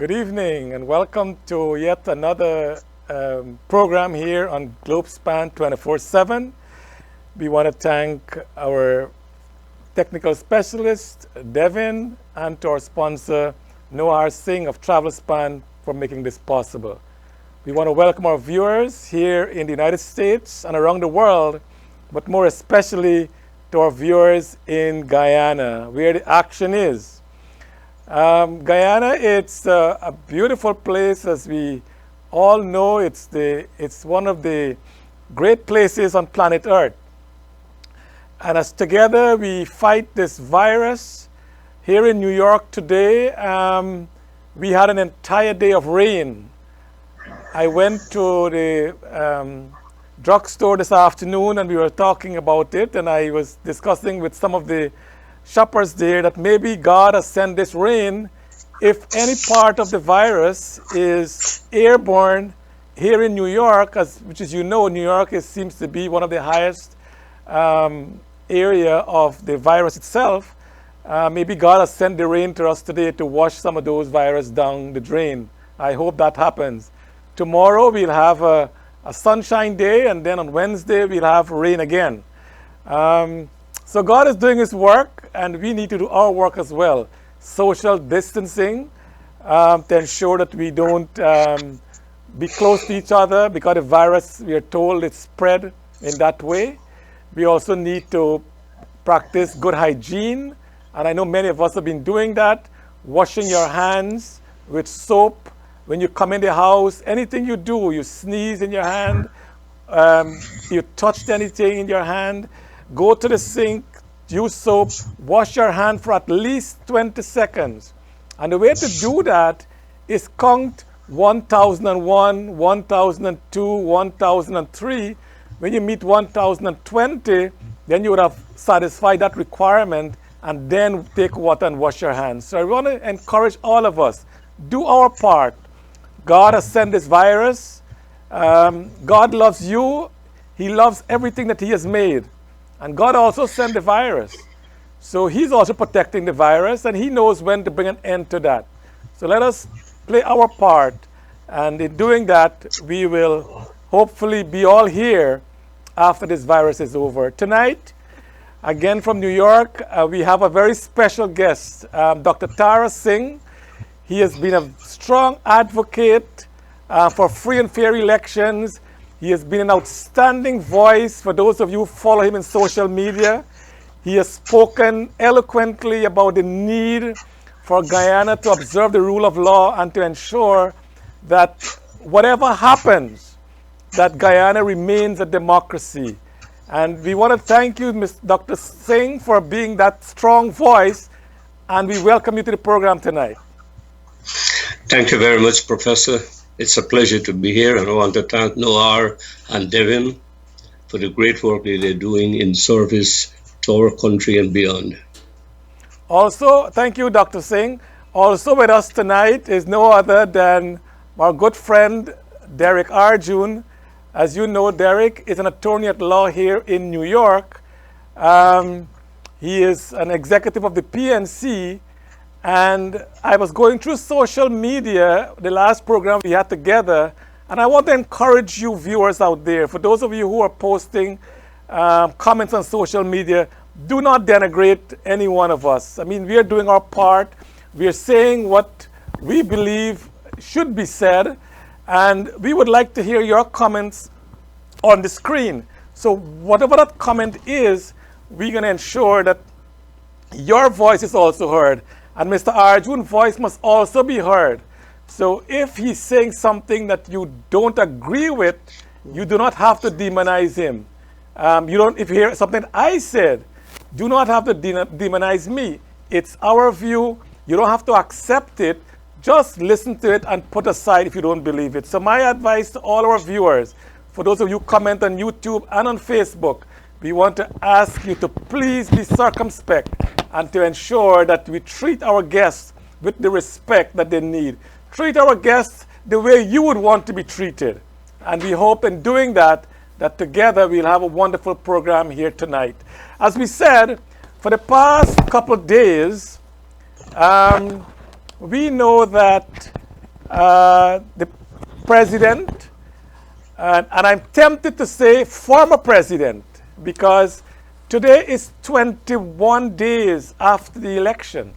Good evening and welcome to yet another program here on Globespan 24x7. We want to thank our technical specialist, Devin, and to our sponsor, Singh of Travelspan for making this possible. We want to welcome our viewers here in the United States and around the world, but more especially to our viewers in Guyana, where the action is. Guyana, it's a beautiful place, as we all know. It's one of the great places on planet Earth. And as together we fight this virus, here in New York today, we had an entire day of rain. I went to the drugstore this afternoon and we were talking about it, and I was discussing with some of the shoppers there that maybe God has sent this rain if any part of the virus is airborne here in New York, which is, New York seems to be one of the highest area of the virus itself. Maybe God has sent the rain to us today to wash some of those virus down the drain. I hope that happens. Tomorrow we'll have a sunshine day, and then on Wednesday we'll have rain again. So God is doing His work, and we need to do our work as well. Social distancing to ensure that we don't be close to each other, because the virus, we are told, it's spread in that way. We also need to practice good hygiene, and I know many of us have been doing that. Washing your hands with soap when you come in the house. Anything you do, you sneeze in your hand, you touched anything in your hand, go to the sink, use soap, wash your hand for at least 20 seconds. And the way to do that is count 1001, 1002, 1003. When you meet 1020, then you would have satisfied that requirement, and then take water and wash your hands. So I want to encourage all of us, do our part. God has sent this virus. God loves you. He loves everything that He has made. And God also sent the virus. So He's also protecting the virus, and He knows when to bring an end to that. So let us play our part. And in doing that, we will hopefully be all here after this virus is over. Tonight, again from New York, we have a very special guest, Dr. Singh. He has been a strong advocate for free and fair elections. He has been an outstanding voice for those of you who follow him in social media. He has spoken eloquently about the need for Guyana to observe the rule of law and to ensure that whatever happens, that Guyana remains a democracy. And we want to thank you, Dr. Singh, for being that strong voice, and we welcome you to the program tonight. Thank you very much, Professor. It's a pleasure to be here, and I want to thank Noah and Devin for the great work that they're doing in service to our country and beyond. Also, thank you, Dr. Singh. Also with us tonight is no other than our good friend, Derrick Arjune. As you know, Derrick is an attorney at law here in New York. He is an executive of the PNC. And I was going through social media, the last program we had together, and I want to encourage you viewers out there, for those of you who are posting comments on social media, do not denigrate any one of us. I mean, we are doing our part. We are saying what we believe should be said, and we would like to hear your comments on the screen. So whatever that comment is, we're going to ensure that your voice is also heard. And Mr. Arjune's voice must also be heard. So if he's saying something that you don't agree with, you do not have to demonize him. If you hear something I said, do not have to demonize me. It's our view. You don't have to accept it. Just listen to it and put aside if you don't believe it. So my advice to all our viewers, for those of you who comment on YouTube and on Facebook, we want to ask you to please be circumspect and to ensure that we treat our guests with the respect that they need. Treat our guests the way you would want to be treated. And we hope in doing that, that together we'll have a wonderful program here tonight. As we said, for the past couple of days, we know that the president, and I'm tempted to say former president, because today is 21 days after the election.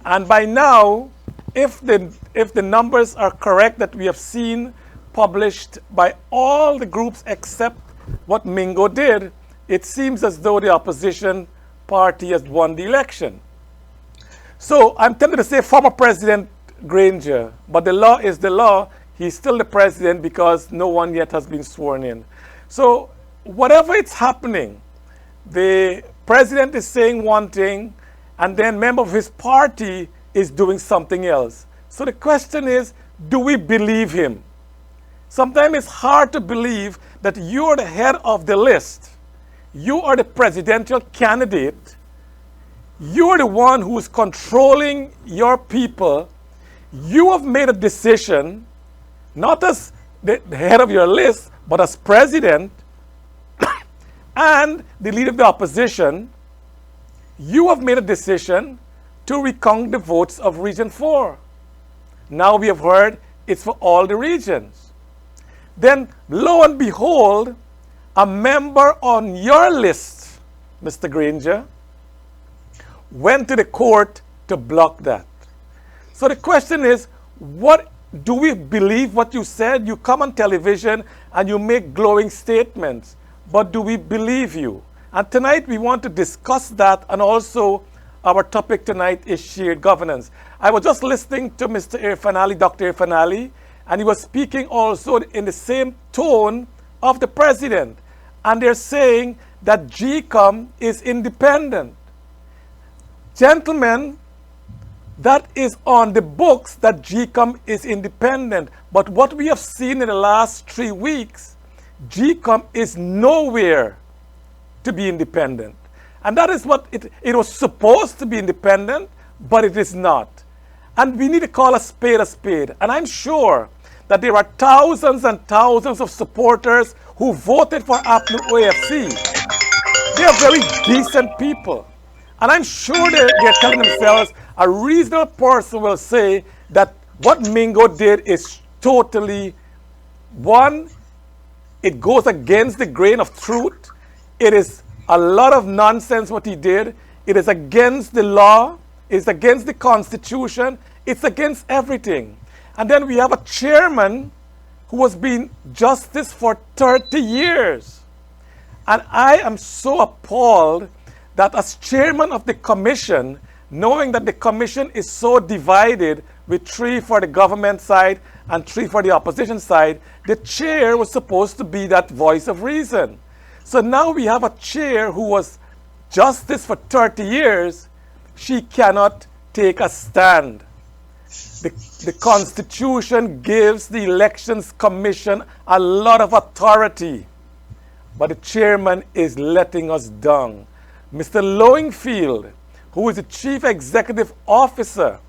And by now, if the numbers are correct that we have seen published by all the groups except what Mingo did, it seems as though the opposition party has won the election. So I'm tempted to say former President Granger, but the law is the law. He's still the president because no one yet has been sworn in. So whatever is happening, the president is saying one thing, and then a member of his party is doing something else. So the question is, do we believe him? Sometimes it's hard to believe that you're the head of the list. You are the presidential candidate. You're the one who is controlling your people. You have made a decision, not as the head of your list, but as president and the leader of the opposition. You have made a decision to recount the votes of Region 4. Now we have heard it's for all the regions. Then, lo and behold, a member on your list, Mr. Granger, went to the court to block that. So the question is, what do we believe what you said? You come on television and you make glowing statements, but do we believe you? And tonight we want to discuss that, and also our topic tonight is shared governance. I was just listening to Mr. Irfan, Dr. Irfan, and he was speaking also in the same tone of the president. And they're saying that GCOM is independent. Gentlemen, that is on the books that GCOM is independent. But what we have seen in the last 3 weeks, GCOM is nowhere to be independent. And that is what it was supposed to be independent, but it is not. And we need to call a spade a spade. And I'm sure that there are thousands and thousands of supporters who voted for APNU OAFC. They are very decent people. And I'm sure they're telling themselves, a reasonable person will say that what Mingo did is totally, one, it goes against the grain of truth. It is a lot of nonsense what he did. It is against the law. It's against the Constitution. It's against everything. And then we have a chairman who has been justice for 30 years. And I am so appalled that as chairman of the commission, knowing that the commission is so divided with 3 for the government side and 3 for the opposition side, the chair was supposed to be that voice of reason. So now we have a chair who was justice for 30 years. She cannot take a stand. The Constitution gives the Elections Commission a lot of authority, but the chairman is letting us down. Mr. Lowingfield, who is the Chief Executive Officer,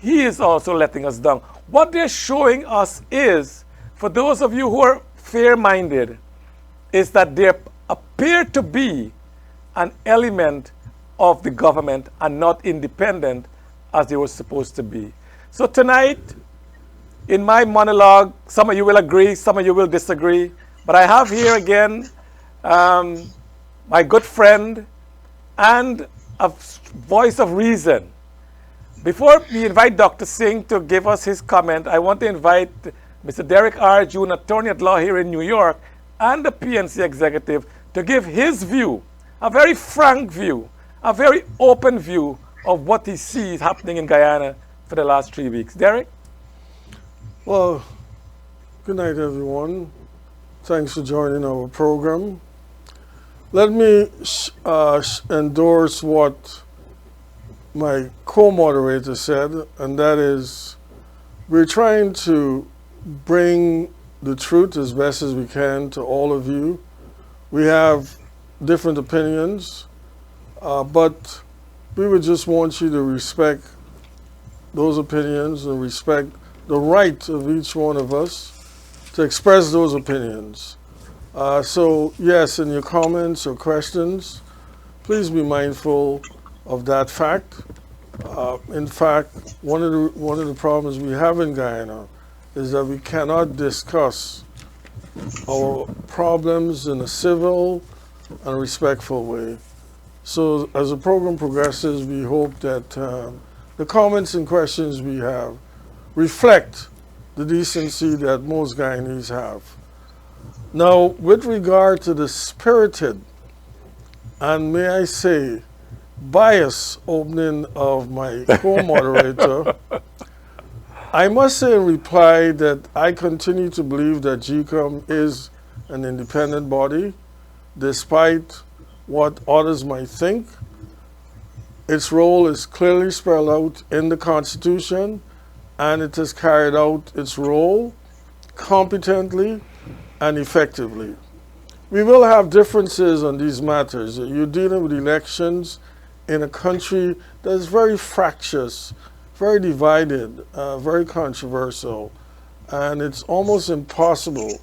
he is also letting us down. What they're showing us is, for those of you who are fair-minded, is that there appear to be an element of the government and not independent as they were supposed to be. So tonight, in my monologue, some of you will agree, some of you will disagree, but I have here again my good friend and a voice of reason. Before we invite Dr. Singh to give us his comment, I want to invite Mr. Derrick Arjune, attorney at law here in New York, and the PNC executive to give his view, a very frank view, a very open view of what he sees happening in Guyana for the last 3 weeks. Derrick? Well, good night, everyone. Thanks for joining our program. Let me endorse what my co-moderator said, and that is, we're trying to bring the truth as best as we can to all of you. We have different opinions, but we would just want you to respect those opinions and respect the right of each one of us to express those opinions. So yes, in your comments or questions, please be mindful of that fact. In fact, one of the problems we have in Guyana is that we cannot discuss our problems in a civil and respectful way. So as the program progresses, we hope that the comments and questions we have reflect the decency that most Guyanese have. Now, with regard to the spirited and, may I say, biased opening of my co-moderator, I must say in reply that I continue to believe that GCOM is an independent body, despite what others might think. Its role is clearly spelled out in the Constitution, and it has carried out its role competently and effectively. We will have differences on these matters. You're dealing with elections in a country that is very fractious, very divided, very controversial, and it's almost impossible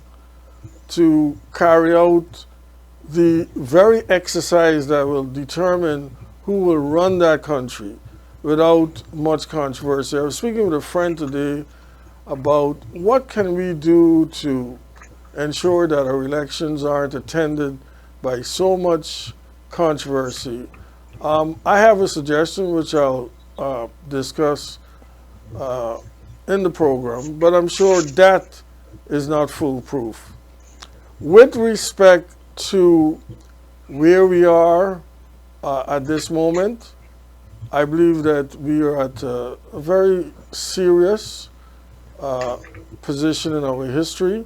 to carry out the very exercise that will determine who will run that country without much controversy. I was speaking with a friend today about what can we do to ensure that our elections aren't attended by so much controversy. I have a suggestion which I'll discuss in the program, but I'm sure that is not foolproof. With respect to where we are at this moment, I believe that we are at a very serious position in our history.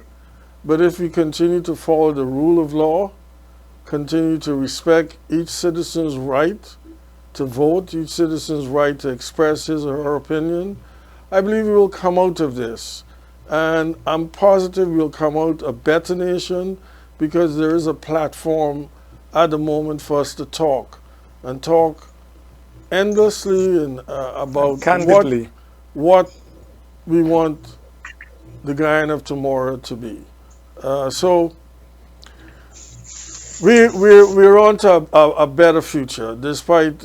But if we continue to follow the rule of law, continue to respect each citizen's right to vote, each citizen's right to express his or her opinion, I believe we will come out of this. And I'm positive we'll come out a better nation, because there is a platform at the moment for us to talk and talk endlessly and about Candidly. what we want the Guyana of tomorrow to be. So we're on to a better future, despite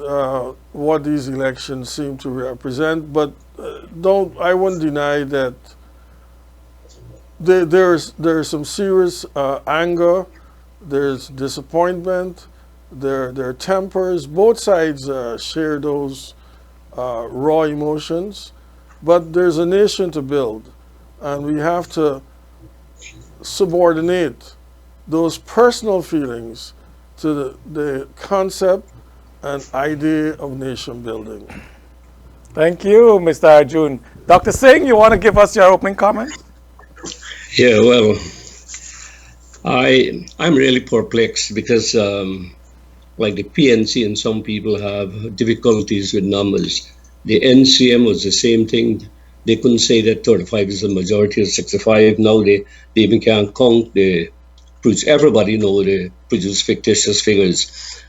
what these elections seem to represent. But I wouldn't deny that there's some serious anger, there's disappointment, there are tempers. Both sides share those raw emotions, but there's a nation to build, and we have to subordinate those personal feelings to the concept and idea of nation building. Thank you, Mr. Arjune. Dr. Singh, you want to give us your opening comments? Yeah, well, I'm really perplexed because, like the PNC and some people have difficulties with numbers. The NCM was the same thing. They couldn't say that 35 is the majority of 65. Now they even can't count. Everybody know they produce fictitious figures.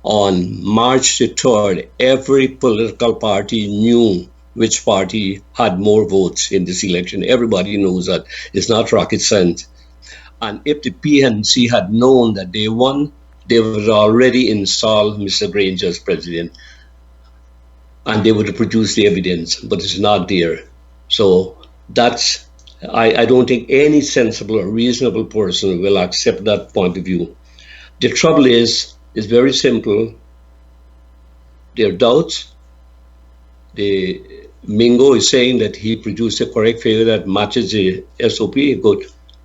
On March the 3rd, every political party knew which party had more votes in this election. Everybody knows that. It's not rocket science. And if the PNC had known that they won, they would already install Mr. Granger as president. And they would have produced the evidence, but it's not there. So I don't think any sensible or reasonable person will accept that point of view. The trouble is, it's very simple. There are doubts. Mingo is saying that he produced a correct figure that matches the SOP.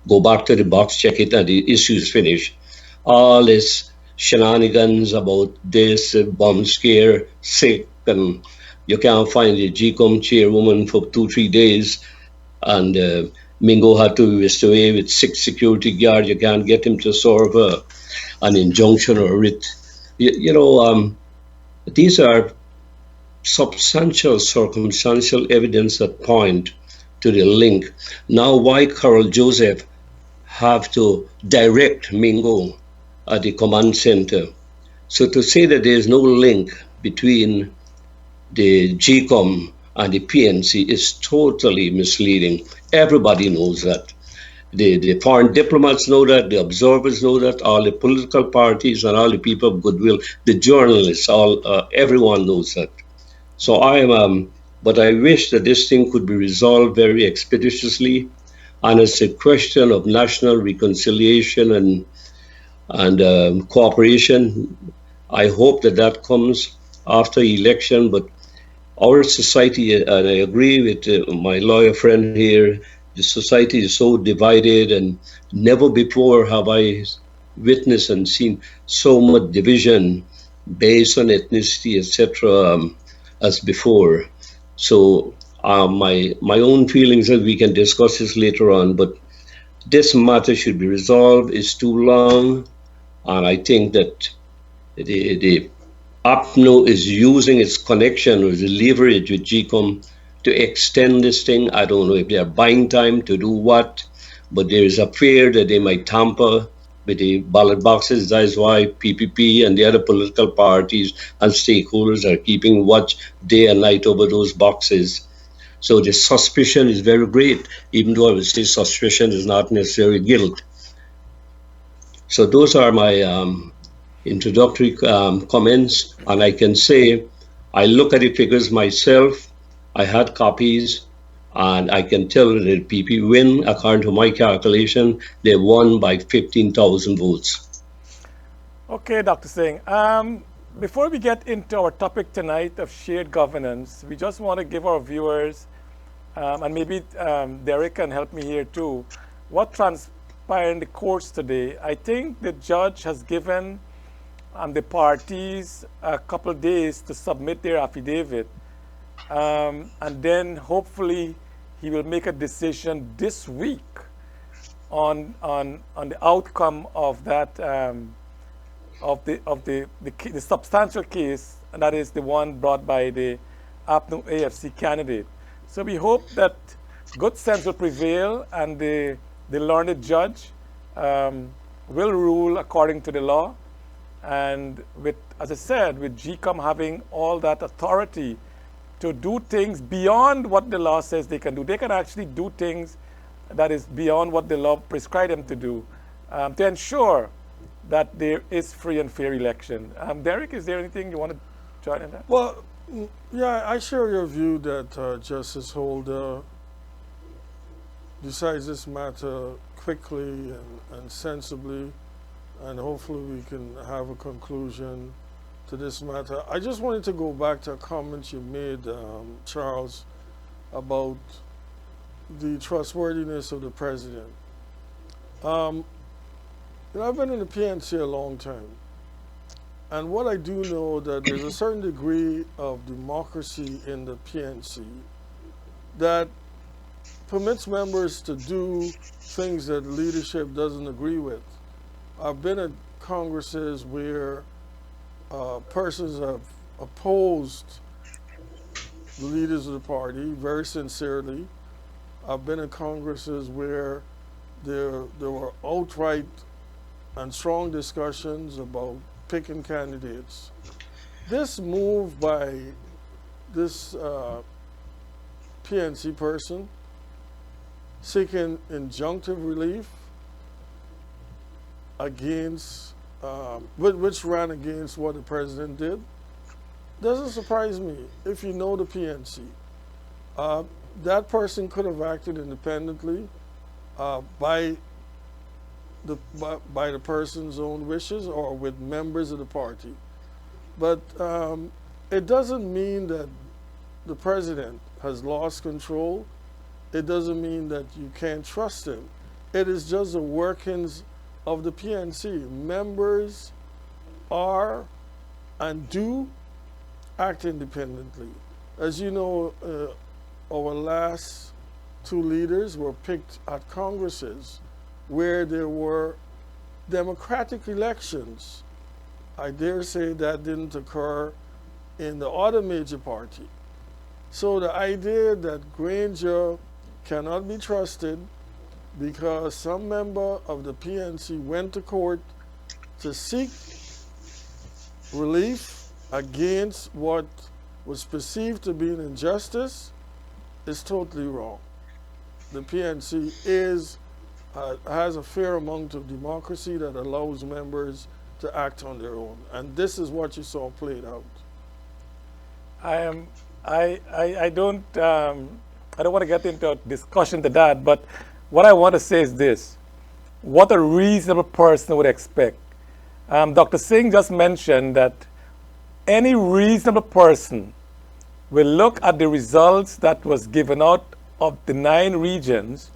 Go back to the box, check it, and the issue is finished. All this shenanigans about this bomb scare, sick, and you can't find the GCOM chairwoman for 2-3 days, and Mingo had to be away with 6 security guards. You can't get him to serve an injunction or a writ. These are substantial circumstantial evidence that point to the link. Now, why Carol Joseph have to direct Mingo at the command center? So to say that there is no link between the GCOM and the PNC is totally misleading. Everybody knows that. The foreign diplomats know that, the observers know that, all the political parties and all the people of goodwill, the journalists, everyone knows that. So but I wish that this thing could be resolved very expeditiously. And it's a question of national reconciliation and cooperation. I hope that that comes after election, but our society, and I agree with my lawyer friend here, the society is so divided, and never before have I witnessed and seen so much division based on ethnicity, etc., as before. So my own feelings, and we can discuss this later on, but this matter should be resolved. It's too long, and I think that the APNO is using its connection or the leverage with GCOM to extend this thing. I don't know if they are buying time to do what, but there is a fear that they might tamper with the ballot boxes. That is why PPP and the other political parties and stakeholders are keeping watch day and night over those boxes. So the suspicion is very great, even though I would say suspicion is not necessarily guilt. So those are my introductory comments, and I can say I look at the figures myself. I had copies, and I can tell that PP win, according to my calculation, they won by 15,000 votes. Okay, Dr. Singh. Before we get into our topic tonight of shared governance, we just want to give our viewers, and maybe Derrick can help me here too, what transpired in the courts today. I think the judge has given the parties a couple of days to submit their affidavit, and then hopefully he will make a decision this week on the outcome of that of the substantial case, and that is the one brought by the APNU AFC candidate. So we hope that good sense will prevail, and the learned judge will rule according to the law. And with, as I said, with GCOM having all that authority to do things beyond what the law says they can do, they can actually do things that is beyond what the law prescribed them to do, to ensure that there is free and fair election. Derrick, is there anything you want to join in that? Well, yeah, I share your view that Justice Holder decides this matter quickly and sensibly, and hopefully we can have a conclusion to this matter. I just wanted to go back to a comment you made, Charles, about the trustworthiness of the president. I've been in the PNC a long time, and what I do know that there's a certain degree of democracy in the PNC that permits members to do things that leadership doesn't agree with. I've been at congresses where persons have opposed the leaders of the party very sincerely. I've been at congresses where there were outright and strong discussions about picking candidates. This move by this PNC person seeking injunctive relief against, which ran against what the president did, doesn't surprise me if you know the PNC. That person could have acted independently by the person's own wishes or with members of the party. But it doesn't mean that the president has lost control. It doesn't mean that you can't trust him. It is just the workings of the PNC. Members are and do act independently. As you know, our last two leaders were picked at congresses where there were democratic elections. I dare say that didn't occur in the other major party. So the idea that Granger cannot be trusted because some member of the PNC went to court to seek relief against what was perceived to be an injustice is totally wrong. The PNC has a fair amount of democracy that allows members to act on their own. And this is what you saw played out. I am. I don't. I don't want to get into a discussion to that. But what I want to say is this: what a reasonable person would expect. Dr. Singh just mentioned that any reasonable person will look at the results that was given out of the 9 regions,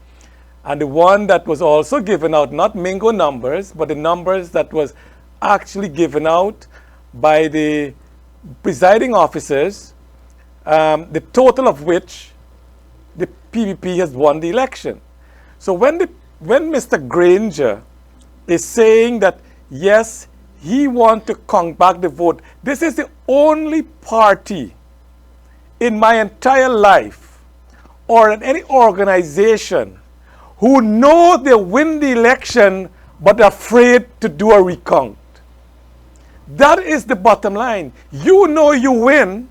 and the one that was also given out, not Mingo numbers, but the numbers that was actually given out by the presiding officers, the total of which the PPP has won the election. So when Mr. Granger is saying that, yes, he wants to count back the vote, this is the only party in my entire life or in any organization who know they win the election but are afraid to do a recount. That is the bottom line. You know you win,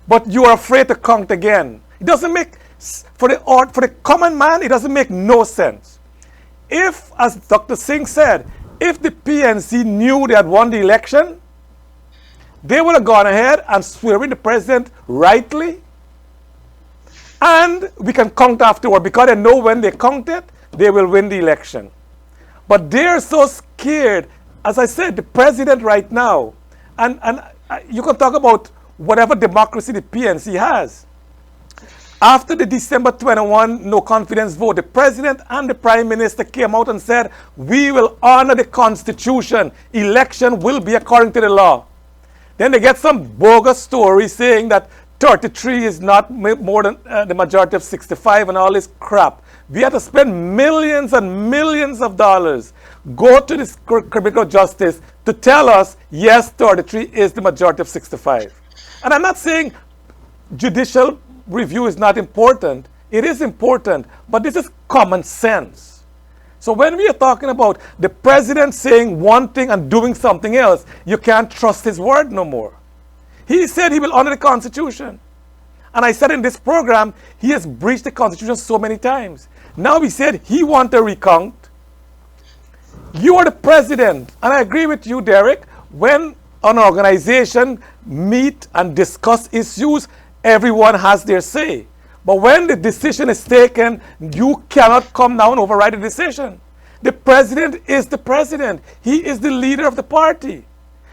but you are afraid to count again. It doesn't make, for the common man, it doesn't make no sense. If, as Dr. Singh said, if the PNC knew they had won the election, they would have gone ahead and swear in the president rightly, and we can count afterward, because they know when they count it, they will win the election. But they're so scared. As I said, the president right now, and you can talk about whatever democracy the PNC has. After the December 21 no confidence vote, the president and the prime minister came out and said, we will honor the Constitution. Election will be according to the law. Then they get some bogus story saying that 33 is not more than the majority of 65 and all this crap. We have to spend millions and millions of dollars, go to this criminal justice to tell us, yes, 33 is the majority of 65. And I'm not saying judicial review is not important. It is important, but this is common sense. So when we are talking about the president saying one thing and doing something else, you can't trust his word no more. He said he will honor the Constitution. And I said in this program, he has breached the Constitution so many times. Now he said he wants a recount. You are the president. And I agree with you, Derrick. When an organization meet and discuss issues, everyone has their say. But when the decision is taken, you cannot come down and override the decision. The president is the president. He is the leader of the party.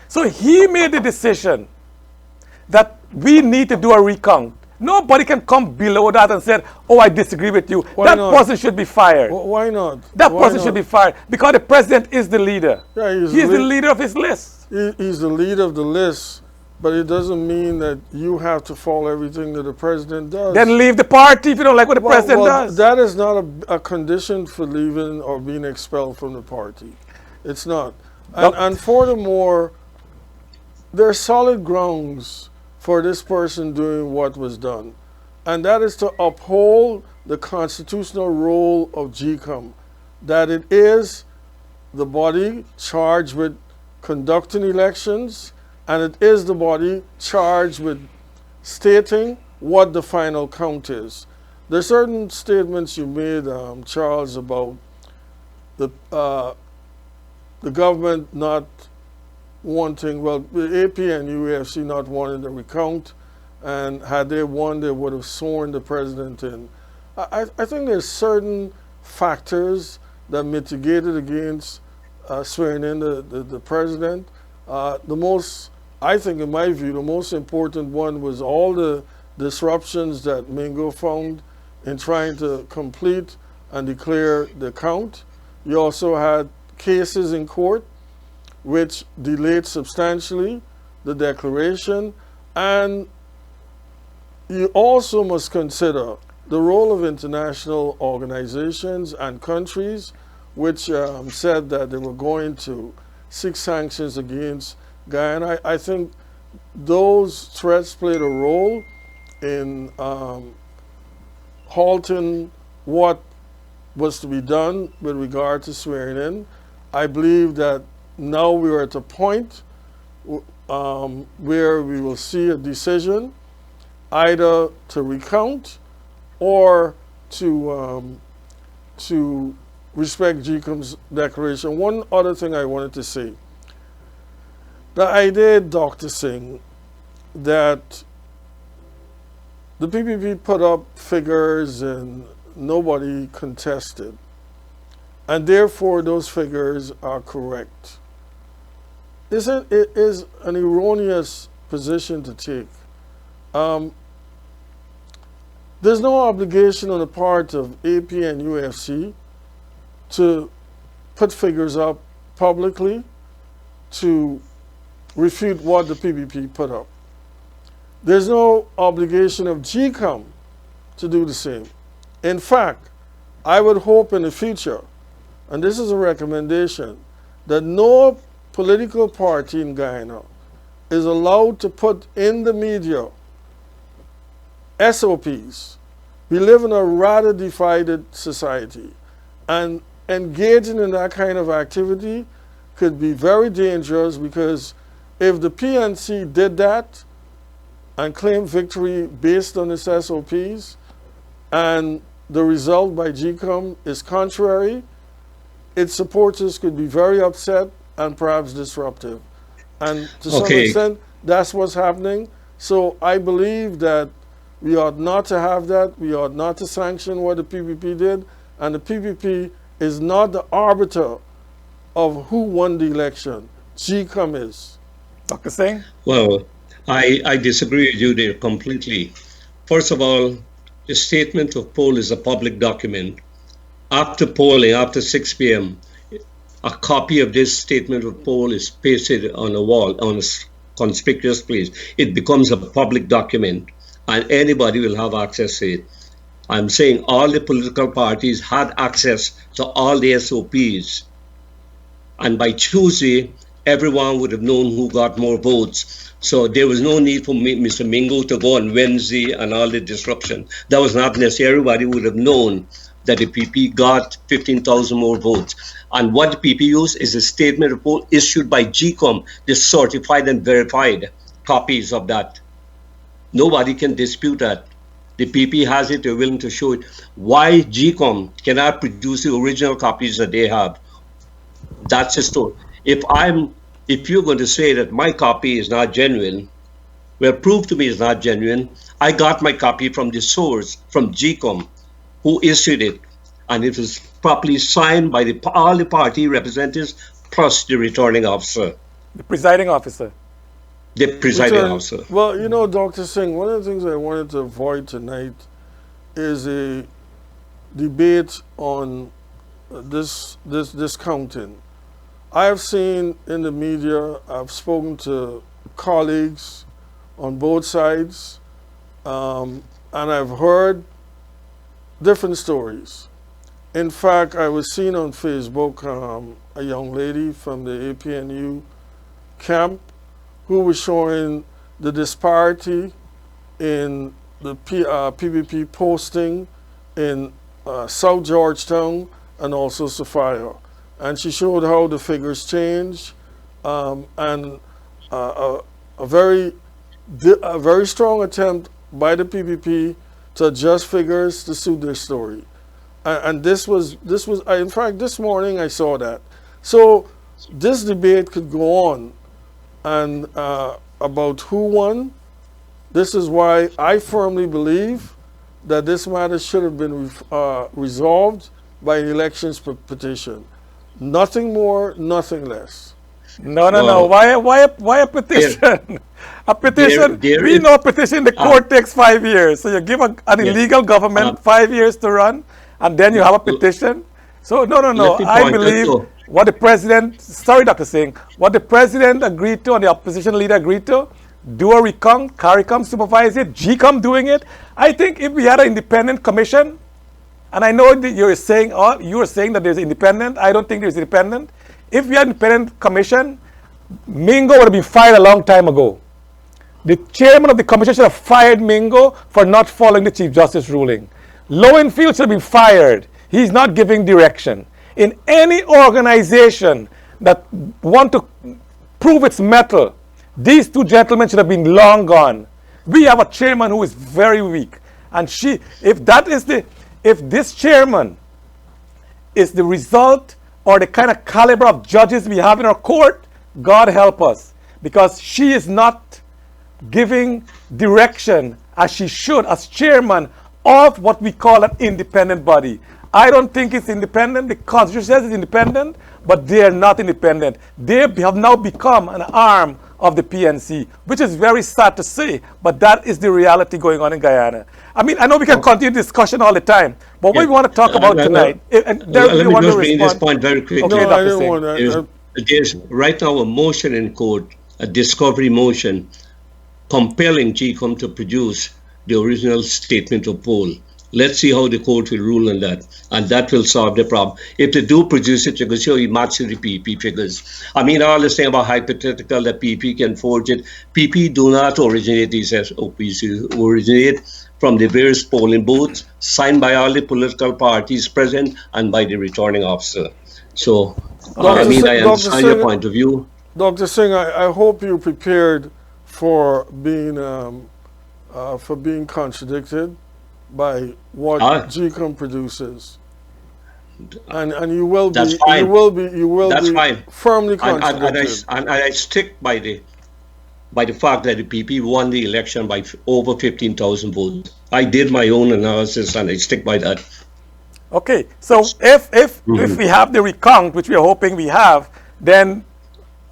So he made the decision that we need to do a recount. Nobody can come below that and say, oh, I disagree with you. Why that not? person should be fired. Why not? That Why person not? should be fired because the president is the leader. Yeah, he is the leader of his list. He's the leader of the list, but it doesn't mean that you have to follow everything that the president does. Then leave the party if you don't like what the president does. That is not a condition for leaving or being expelled from the party. It's not. And furthermore, there are solid grounds for this person doing what was done. And that is to uphold the constitutional role of GCOM, that it is the body charged with conducting elections, and it is the body charged with stating what the final count is. There are certain statements you made, Charles, about the government not wanting, well, the AP and UAFC not wanting the recount, and had they won, they would have sworn the president in. I think there's certain factors that mitigated against swearing in the president. The most, I think in my view, the most important one was all the disruptions that Mingo found in trying to complete and declare the count. You also had cases in court which delayed substantially the declaration, and you also must consider the role of international organizations and countries which said that they were going to seek sanctions against Guyana. I think those threats played a role in halting what was to be done with regard to swearing in. I believe that now we are at a point where we will see a decision either to recount or to respect GCOM's declaration. One other thing I wanted to say. The idea, Dr. Singh, that the PPP put up figures and nobody contested. And therefore, those figures are correct. It is an erroneous position to take. There's no obligation on the part of AP and UFC to put figures up publicly to refute what the PPP put up. There's no obligation of GCOM to do the same. In fact, I would hope in the future, and this is a recommendation, that no political party in Guyana is allowed to put in the media SOPs. We live in a rather divided society, and engaging in that kind of activity could be very dangerous, because if the PNC did that and claimed victory based on its SOPs, and the result by GCOM is contrary, its supporters could be very upset and perhaps disruptive. And to some extent, that's what's happening. So I believe that we ought not to have that. We ought not to sanction what the PPP did. And the PPP is not the arbiter of who won the election. GCOM is. Dr. Singh? Well, I disagree with you there completely. First of all, the statement of poll is a public document. After polling, after 6 p.m., a copy of this statement of poll is pasted on a wall, on a conspicuous place. It becomes a public document, and anybody will have access to it. I'm saying all the political parties had access to all the SOPs. And by Tuesday, everyone would have known who got more votes. So there was no need for Mr. Mingo to go on Wednesday and all the disruption. That was not necessary. Everybody would have known that the PP got 15,000 more votes. And what the PP used is a statement of poll issued by GCOM, the certified and verified copies of that. Nobody can dispute that. The PP has it, they're willing to show it. Why GCOM cannot produce the original copies that they have? That's the story. If you're going to say that my copy is not genuine, well, prove to me it's not genuine. I got my copy from the source, from GCOM, who issued it, and it was properly signed by all the party representatives plus the returning officer. The presiding officer. The presiding officer. Well, you know, Dr. Singh, one of the things I wanted to avoid tonight is a debate on this counting. I have seen in the media, I've spoken to colleagues on both sides, and I've heard different stories. In fact, I was seeing on Facebook a young lady from the APNU camp who was showing the disparity in the PPP posting in South Georgetown and also Sophia. And she showed how the figures change, and a very strong attempt by the PPP to adjust figures to suit their story. And this was in fact, this morning I saw that. So this debate could go on, and about who won. This is why I firmly believe that this matter should have been resolved by an elections petition. Nothing more, nothing less. No. Why a petition? A petition. We know a petition in the court takes 5 years. So you give an illegal government 5 years to run, and then you have a petition. So no. I believe what the president. Sorry, Dr. Singh. What the president agreed to and the opposition leader agreed to. Do a recount. CARICOM supervise it. GCOM doing it. I think if we had an independent commission. And I know that you are saying that there's independent. I don't think there's independent. If we had an independent commission, Mingo would have been fired a long time ago. The chairman of the commission should have fired Mingo for not following the Chief Justice ruling. Lowenfield should have been fired. He's not giving direction. In any organization that want to prove its mettle, these two gentlemen should have been long gone. We have a chairman who is very weak. And if this chairman is the result or the kind of caliber of judges we have in our court, God help us, because she is not giving direction as she should, as chairman of what we call an independent body. I don't think it's independent. The Constitution says it's independent, but they are not independent. They have now become an arm of the PNC, which is very sad to say, but that is the reality going on in Guyana. I mean, I know we can continue discussion all the time, but what we want to talk about tonight, and let me just bring this point very quickly. Okay, No, I Dr. didn't Singh. want that. There's right now a motion in court, a discovery motion, compelling GCOM to produce the original statement of poll. Let's see how the court will rule on that, and that will solve the problem. If they do produce it, you can show you match the PP figures. I mean, all this thing about hypothetical that PP can forge it. PP do not originate these SOPs. They originate from the various polling booths, signed by all the political parties present and by the returning officer. So, I mean, I understand your point of view. Dr. Singh, I hope you prepared for being contradicted by what GCOM produces, and you will be. That's fine. You will That's be fine. firmly contradicted. And I stick by the fact that the PP won the election by over 15,000 votes. I did my own analysis and I stick by that. Okay, so if we have the recount, which we are hoping we have, then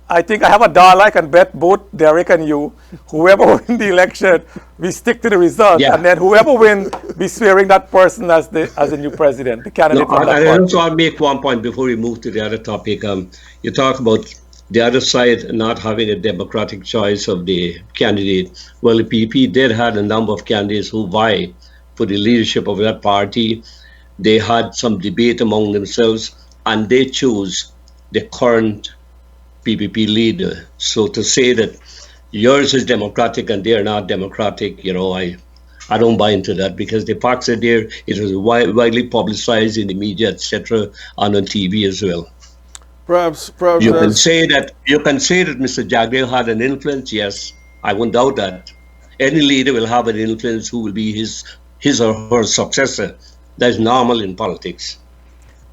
I think I have a dollar. I can bet both Derrick and you, whoever win the election, we stick to the result, and then whoever win, be swearing that person as the new president, the candidate. I also want to make one point before we move to the other topic. You talk about the other side not having a democratic choice of the candidate. Well, the PP did have a number of candidates who vie for the leadership of that party. They had some debate among themselves, and they chose the current PPP leader. So to say that yours is democratic and they are not democratic, I don't buy into that, because the facts are there. It was widely publicized in the media, etc., and on TV as well. Perhaps you can say that Mr. Jagdeo had an influence. Yes, I won't doubt that. Any leader will have an influence who will be his or her successor. That's normal in politics.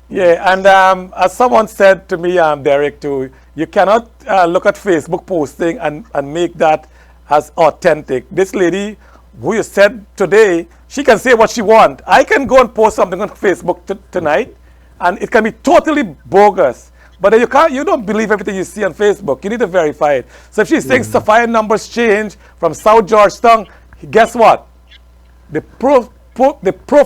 Yeah, and as someone said to me, Derrick, too, you cannot look at Facebook posting and make that as authentic. This lady, who you said today, she can say what she wants. I can go and post something on Facebook tonight, and it can be totally bogus. But you don't believe everything you see on Facebook. You need to verify it. So if she's saying Sapphire numbers change from South Georgetown, guess what? The proof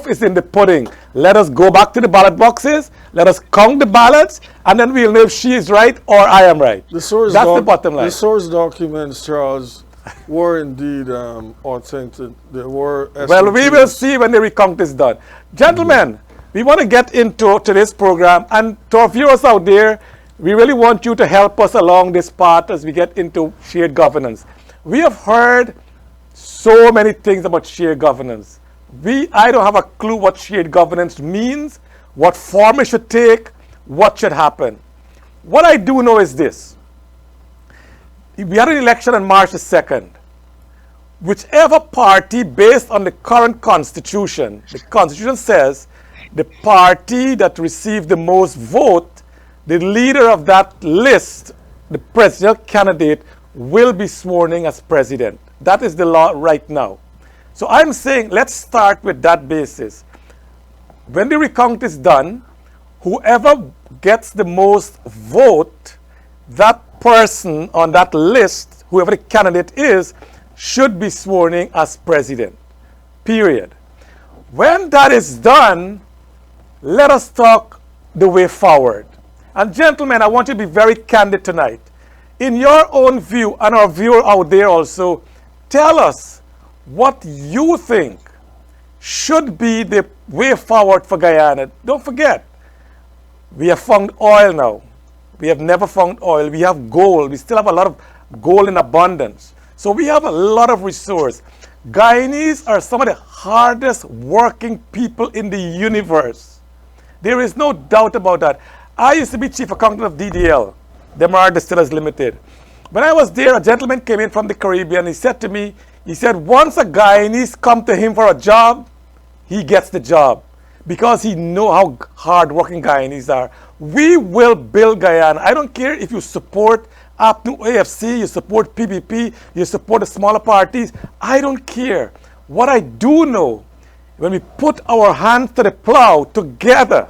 is in the pudding. Let us go back to the ballot boxes. Let us count the ballots, and then we'll know if she is right or I am right. That's the bottom line. The source documents, Charles, were indeed authentic. They were. Well, we will see when the recount is done. Gentlemen, we want to get into today's program, and to our viewers out there, we really want you to help us along this path as we get into shared governance. We have heard so many things about shared governance. I don't have a clue what shared governance means, what form it should take, what should happen. What I do know is this. We had an election on March the 2nd. Whichever party, based on the current constitution, the constitution says the party that received the most vote, the leader of that list, the presidential candidate, will be sworn in as president. That is the law right now. So I'm saying let's start with that basis. When the recount is done, whoever gets the most vote, that person on that list, whoever the candidate is, should be sworn in as president. Period. When that is done, let us talk the way forward. And gentlemen, I want you to be very candid tonight. In your own view, and our viewer out there also, tell us what you think should be the way forward for Guyana. Don't forget, we have found oil now. We have never found oil. We have gold. We still have a lot of gold in abundance. So we have a lot of resource. Guyanese are some of the hardest working people in the universe. There is no doubt about that. I used to be chief accountant of DDL, Demerara Distillers Limited. When I was there, a gentleman came in from the Caribbean. He said to me, once a Guyanese come to him for a job, he gets the job because he know how hard working Guyanese are. We will build Guyana. I don't care if you support APNU AFC, you support PPP, you support the smaller parties. I don't care. What I do know, when we put our hands to the plow together,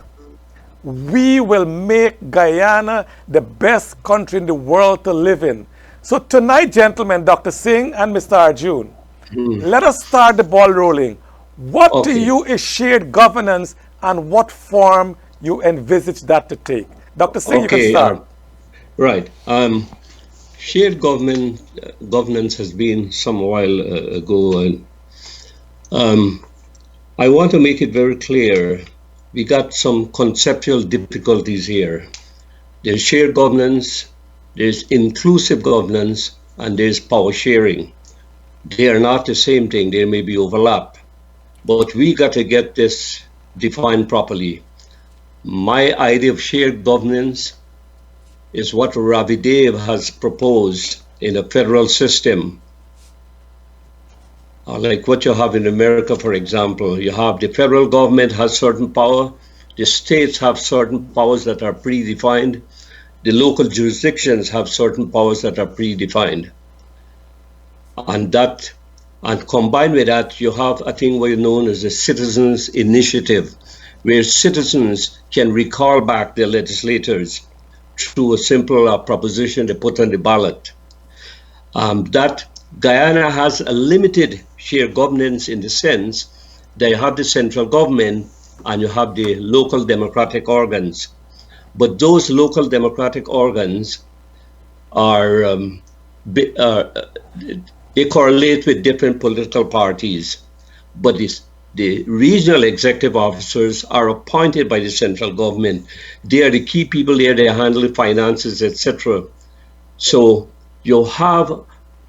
we will make Guyana the best country in the world to live in. So tonight, gentlemen, Dr. Singh and Mr. Arjune, let us start the ball rolling. What to you is shared governance, and what form you envisage that to take? Dr. Singh, you can start. Right. Shared governance has been some while ago, and I want to make it very clear. We got some conceptual difficulties here. There's shared governance, there's inclusive governance, and there's power sharing. They are not the same thing. There may be overlap, but we got to get this defined properly. My idea of shared governance is what Ravi Dev has proposed in a federal system. Like what you have in America, for example. You have the federal government has certain power, the states have certain powers that are predefined, the local jurisdictions have certain powers that are predefined. And combined with that, you have a thing what is known as a citizens' initiative, where citizens can recall back their legislators through a simple proposition they put on the ballot. That Guyana has a limited shared governance in the sense that you have the central government and you have the local democratic organs. But those local democratic organs are, they correlate with different political parties. But the regional executive officers are appointed by the central government. They are the key people there, they handle the finances, etc. So you have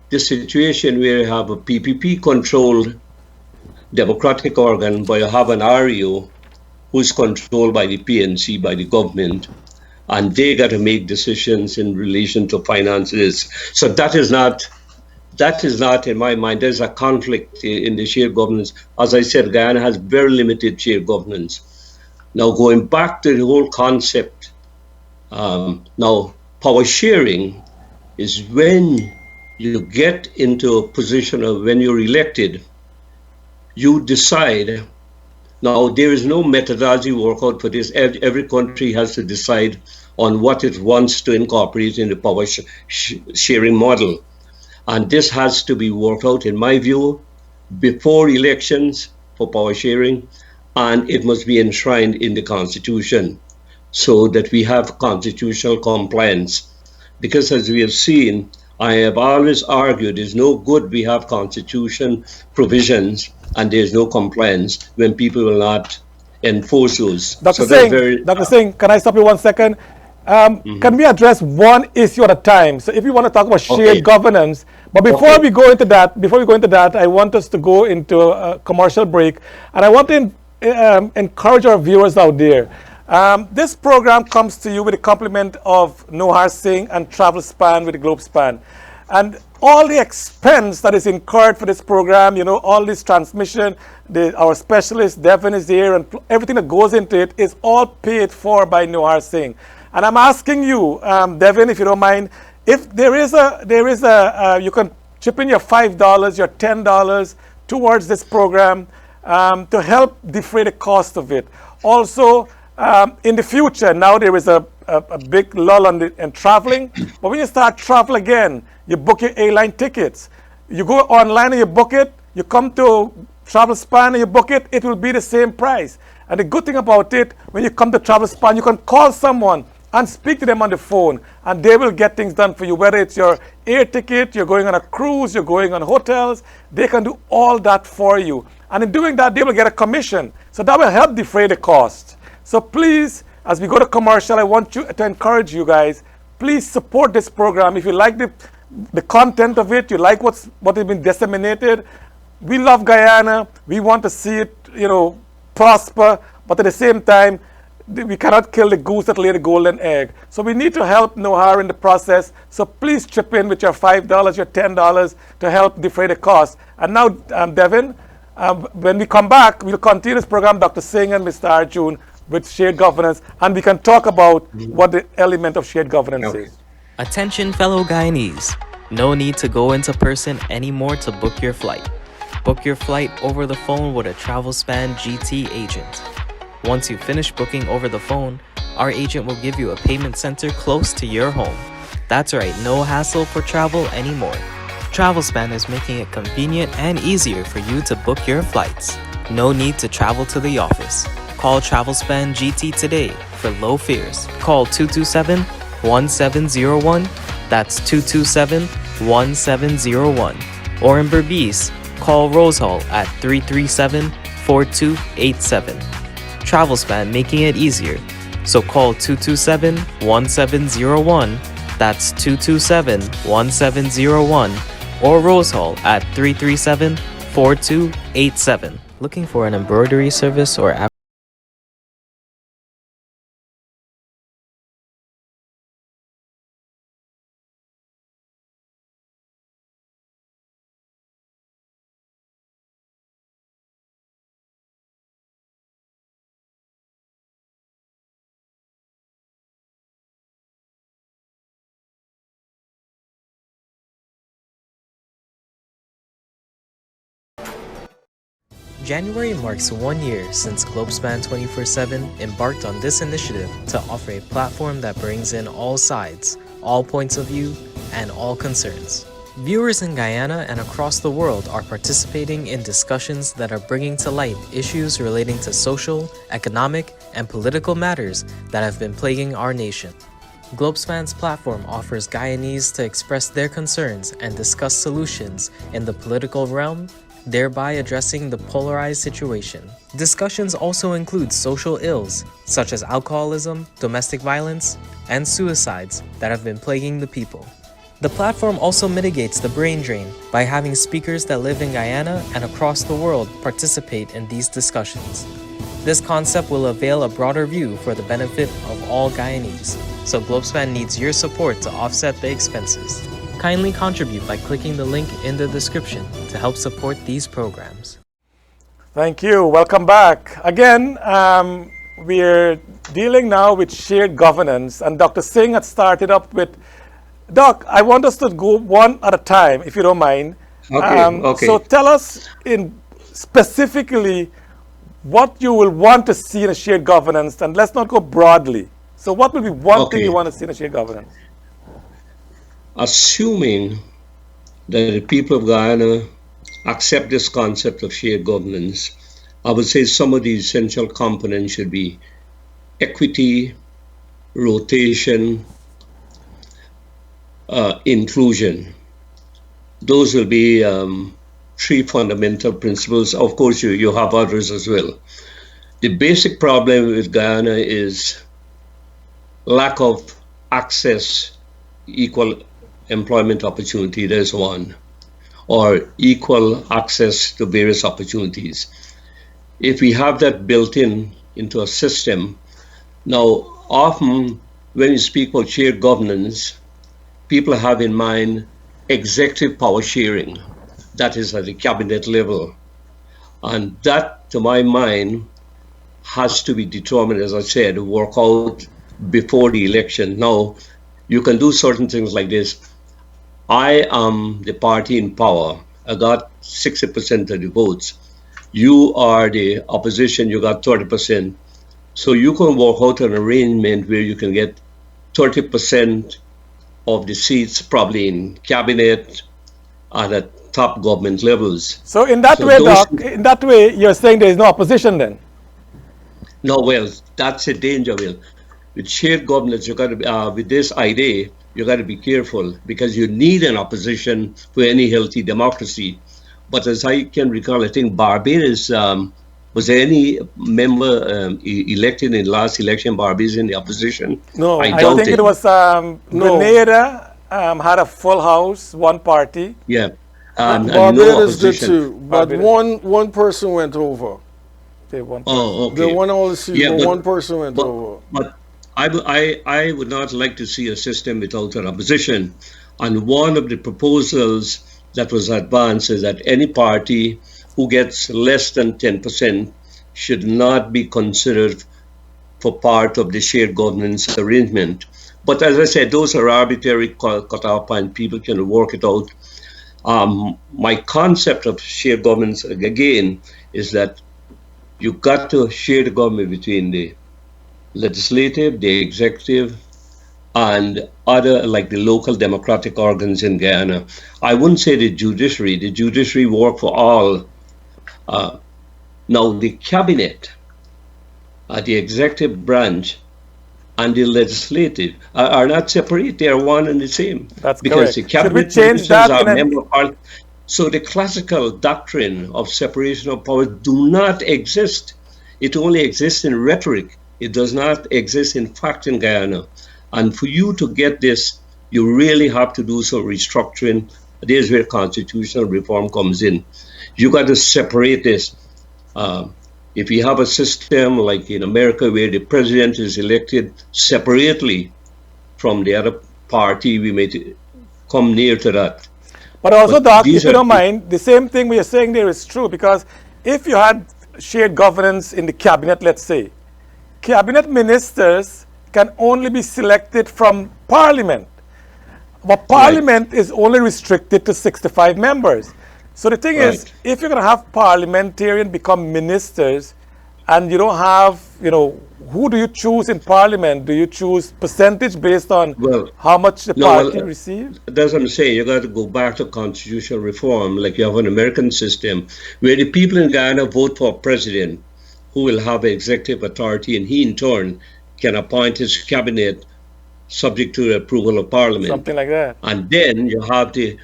the situation where you have a PPP-controlled democratic organ, but you have an REO who's controlled by the PNC, by the government, and they got to make decisions in relation to finances. So that is not, in my mind, there's a conflict in the shared governance. As I said, Guyana has very limited shared governance. Now, going back to the whole concept, now, power sharing is when you get into a position of when you're elected, you decide. Now, there is no methodology workout for this. Every country has to decide on what it wants to incorporate in the power sharing model. And this has to be worked out, in my view, before elections for power sharing, and it must be enshrined in the Constitution so that we have constitutional compliance. Because as we have seen, I have always argued it's no good we have constitution provisions and there's no compliance when people will not enforce those. Dr. Singh, can I stop you 1 second? Can we address one issue at a time? So if you want to talk about shared governance, but before we go into that, I want us to go into a commercial break, and I want to encourage our viewers out there. This program comes to you with the compliment of Nohar Singh and Travelspan with the Globespan. And all the expense that is incurred for this program, you know, all this transmission, our specialist, Devin is here, and everything that goes into it is all paid for by Nohar Singh. And I'm asking you, Devin, if you don't mind, if there is you can chip in your $5, your $10 towards this program to help defray the cost of it. Also, in the future, now there is a big lull in traveling, but when you start travel again, you book your airline tickets. You go online and you book it, you come to Travelspan and you book it, it will be the same price. And the good thing about it, when you come to Travelspan, you can call someone and speak to them on the phone, and they will get things done for you, whether it's your air ticket, you're going on a cruise, you're going on hotels, they can do all that for you. And in doing that, they will get a commission. So that will help defray the cost. So please, as we go to commercial, I want to encourage you guys, please support this program. If you like the content of it, you like what has been disseminated, we love Guyana, we want to see it, you know, prosper, but at the same time, we cannot kill the goose that laid the golden egg. So we need to help Nohar in the process. So please chip in with your $5, your $10 to help defray the cost. And now, Devin, when we come back, we'll continue this program, Dr. Singh and Mr. Arjune, with shared governance, and we can talk about what the element of shared governance is. Attention fellow Guyanese, no need to go into person anymore to book your flight. Book your flight over the phone with a Travelspan GT agent. Once you finish booking over the phone, our agent will give you a payment center close to your home. That's right, no hassle for travel anymore. Travelspan is making it convenient and easier for you to book your flights. No need to travel to the office. Call Travelspan GT today for low fares. Call 227-1701. That's 227-1701. Or in Berbice, call Rose Hall at 337-4287. Travelspan making it easier. So call 227-1701. That's 227-1701. Or Rose Hall at 337-4287. Looking for an embroidery service or app? January marks 1 year since Globespan 24x7 embarked on this initiative to offer a platform that brings in all sides, all points of view, and all concerns. Viewers in Guyana and across the world are participating in discussions that are bringing to light issues relating to social, economic, and political matters that have been plaguing our nation. Globespan's platform offers Guyanese to express their concerns and discuss solutions in the political realm, thereby addressing the polarized situation. Discussions also include social ills, such as alcoholism, domestic violence, and suicides that have been plaguing the people. The platform also mitigates the brain drain by having speakers that live in Guyana and across the world participate in these discussions. This concept will avail a broader view for the benefit of all Guyanese, so Globespan needs your support to offset the expenses. Kindly contribute by clicking the link in the description to help support these programs. Thank you. Welcome back. Again, we're dealing now with shared governance, and Dr. Singh had started up with. Doc, I want us to go one at a time, if you don't mind. Okay. So tell us specifically what you will want to see in a shared governance, and let's not go broadly. So what will be one thing you want to see in a shared governance? Assuming that the people of Guyana accept this concept of shared governance, I would say some of the essential components should be equity, rotation, inclusion. Those will be three fundamental principles. Of course, you have others as well. The basic problem with Guyana is lack of access, equal employment opportunity, there's one, or equal access to various opportunities. If we have that built into a system, now often when you speak about shared governance, people have in mind executive power sharing, that is at the cabinet level. And that, to my mind, has to be determined, as I said, work out before the election. Now, you can do certain things like this. I am the party in power. I got 60% of the votes. You are the opposition, you got 30%. So you can work out an arrangement where you can get 30% of the seats probably in cabinet and at top government levels. So in that way, Doc, in that way, you're saying there is no opposition then? No, well, that's a danger, Will. With shared governance, you got to with this idea, you got to be careful because you need an opposition for any healthy democracy. But as I can recall, I think Barbados, was there any member elected in the last election, Barbados in the opposition? No, I think it was Grenada had a full house, one party. Yeah. Barbados did too, but one person went over. Okay, one person. Oh, okay. They won all the seats, but one person went over. But I would not like to see a system without an opposition. And one of the proposals that was advanced is that any party who gets less than 10% should not be considered for part of the shared governance arrangement. But as I said, those are arbitrary cutoff and people can work it out. My concept of shared governance, again, is that you've got to share the government between the legislative, the executive, and other, like the local democratic organs in Guyana. I wouldn't say the judiciary. The judiciary work for all. Now, the cabinet, the executive branch, and the legislative are not separate. They are one and the same. That's because correct. the Should we cabinet change ministers that are in an... member of parliament. So the classical doctrine of separation of powers do not exist. It only exists in rhetoric. It does not exist in fact in Guyana. And for you to get this, you really have to do some restructuring. There's where constitutional reform comes in. You got to separate this. If you have a system like in America where the president is elected separately from the other party, we may come near to that. But also, But Doc, these if you are don't mind, the same thing we are saying there is true, because if you had shared governance in the cabinet, let's say, cabinet ministers can only be selected from parliament. But parliament is only restricted to 65 members. So the thing is, Right. if you're going to have parliamentarians become ministers, and you don't have, who do you choose in parliament? Do you choose percentage based on Well, how much the no, party receives? that's what I'm saying. You got to go back to constitutional reform, like you have an American system, where the people in Guyana vote for a president who will have executive authority, and he in turn can appoint his cabinet subject to the approval of parliament. Something like that. And then you have the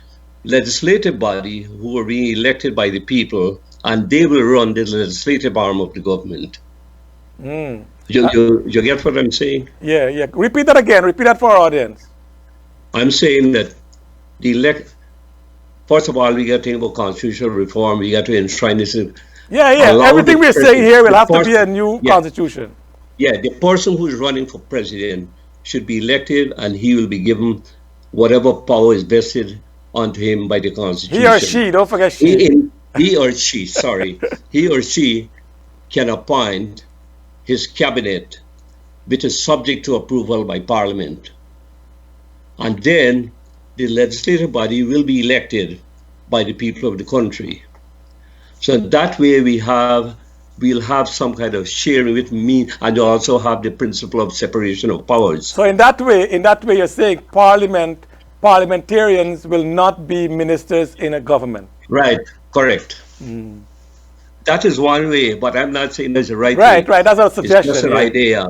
legislative body who are being elected by the people, and they will run the legislative arm of the government. You get what I'm saying? Yeah. Repeat that again. Repeat that for our audience. I'm saying that first of all, we got to think about constitutional reform. We got to enshrine this. Yeah. Everything we're saying here will have to be a new constitution. Yeah, the person who's running for president should be elected, and he will be given whatever power is vested onto him by the Constitution. He or she, don't forget she. He or she, sorry. He or she can appoint his cabinet, which is subject to approval by Parliament. And then the legislative body will be elected by the people of the country. So that way we'll have some kind of sharing with me, and you also have the principle of separation of powers. So in that way you're saying parliamentarians will not be ministers in a government. Right, correct. That is one way, but I'm not saying that's the right way. Right, that's our suggestion. It's just an idea.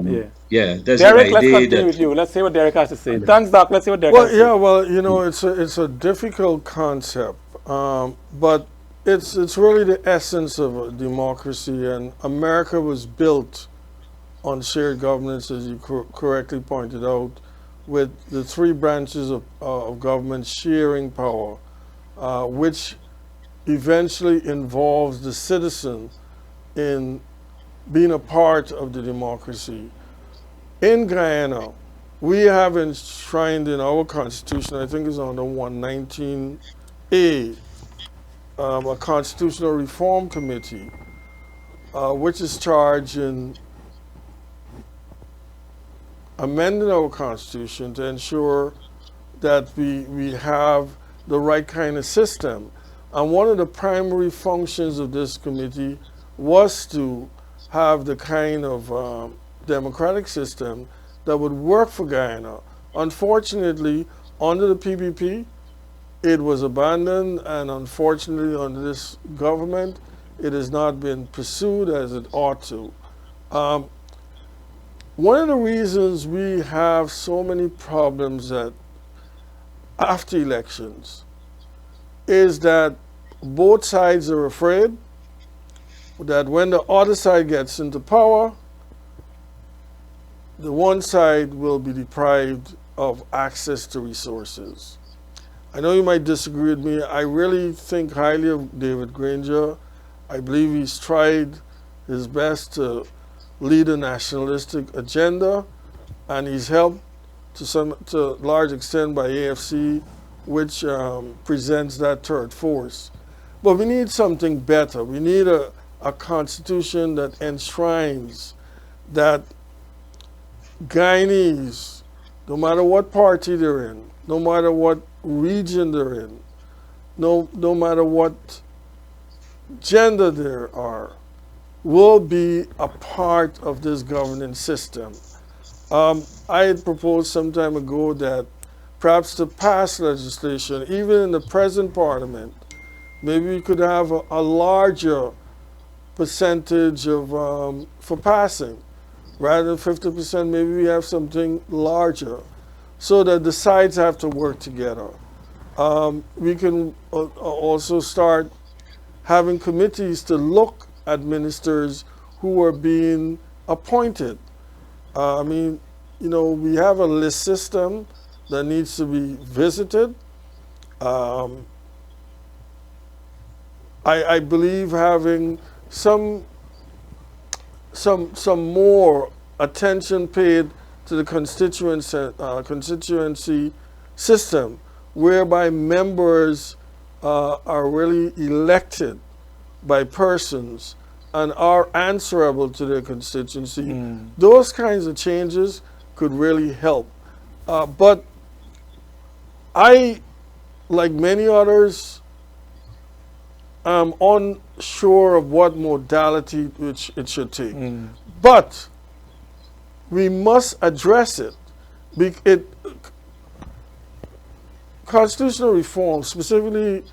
That's Derrick, an let's idea continue with you. Let's see what Derrick has to say. Thanks, Doc. Let's see what Derrick has to say. It's a difficult concept, but it's really the essence of a democracy, and America was built on shared governance, as you correctly pointed out, with the three branches of government sharing power, which eventually involves the citizen in being a part of the democracy. In Guyana, we have enshrined in our constitution, I think it's under 119A, a constitutional reform committee, which is charged in amending our constitution to ensure that we have the right kind of system. And one of the primary functions of this committee was to have the kind of democratic system that would work for Guyana. Unfortunately, under the PPP, it was abandoned, and unfortunately under this government, it has not been pursued as it ought to. One of the reasons we have so many problems after elections is that both sides are afraid that when the other side gets into power, the one side will be deprived of access to resources. I know you might disagree with me. I really think highly of David Granger. I believe he's tried his best to lead a nationalistic agenda, and he's helped to a large extent by AFC, which presents that third force. But we need something better. We need a constitution that enshrines that Guyanese, no matter what party they're in, no matter what region they're in, no matter what gender there are, will be a part of this governance system. I had proposed some time ago that perhaps to pass legislation, even in the present parliament, maybe we could have a larger percentage of for passing. Rather than 50%, maybe we have something larger so that the sides have to work together. We can also start having committees to look at ministers who are being appointed. I mean, you know, we have a list system that needs to be visited. I believe having some more attention paid to the constituency system, whereby members are really elected by persons and are answerable to their constituency. Those kinds of changes could really help. But I, like many others, am unsure of what modality which it should take. But we must address it. Constitutional reform, specifically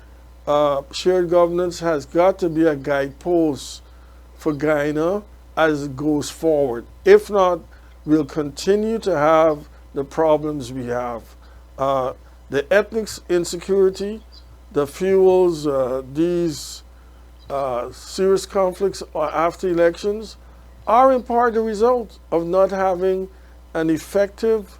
shared governance, has got to be a guidepost for Guyana as it goes forward. If not, we'll continue to have the problems we have. The ethnic insecurity that fuels these serious conflicts after elections are in part the result of not having an effective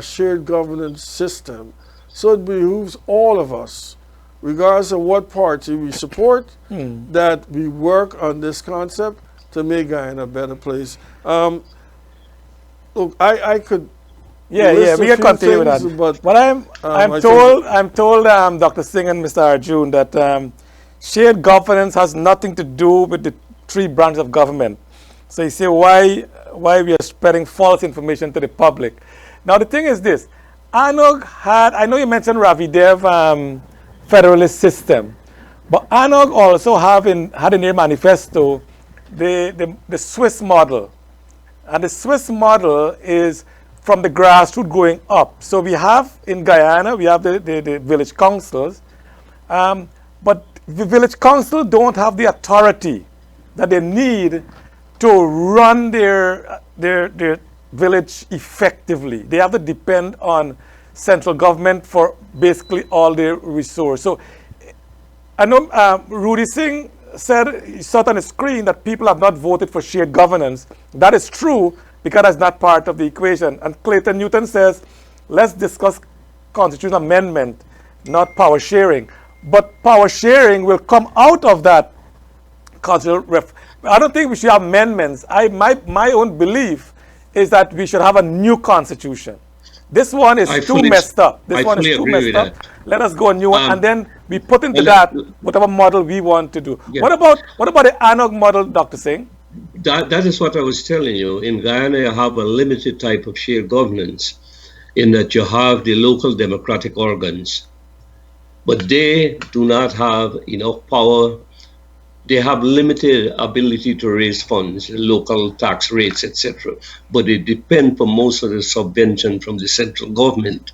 shared governance system. So it behooves all of us, regardless of what party we support, that we work on this concept to make Guyana a better place. Look, I could we can continue with that. But I'm told, Dr. Singh and Mr. Arjune, that shared governance has nothing to do with the three branches of government. So you say, why we are spreading false information to the public? Now the thing is this: ANOG had, I know you mentioned Ravidev federalist system, but ANOG also had in their manifesto the Swiss model, and the Swiss model is from the grassroots going up. So we have in Guyana, we have the village councils, but the village council don't have the authority that they need to run their village effectively. They have to depend on central government for basically all their resources. So I know Rudy Singh said, he saw on the screen that people have not voted for shared governance. That is true, because that's not part of the equation. And Clayton Newton says, let's discuss constitutional amendment, not power sharing. But power sharing will come out of that constitutional I don't think we should have amendments. My own belief is that we should have a new constitution. This one is too messed up. This one is too messed up. Let us go a new one, and then we put into that whatever model we want to do. Yeah. What about the ANOG model, Dr. Singh? That is what I was telling you. In Guyana, you have a limited type of shared governance, in that you have the local democratic organs, but they do not have enough power. They have limited ability to raise funds, local tax rates, etc. But they depend for most of the subvention from the central government.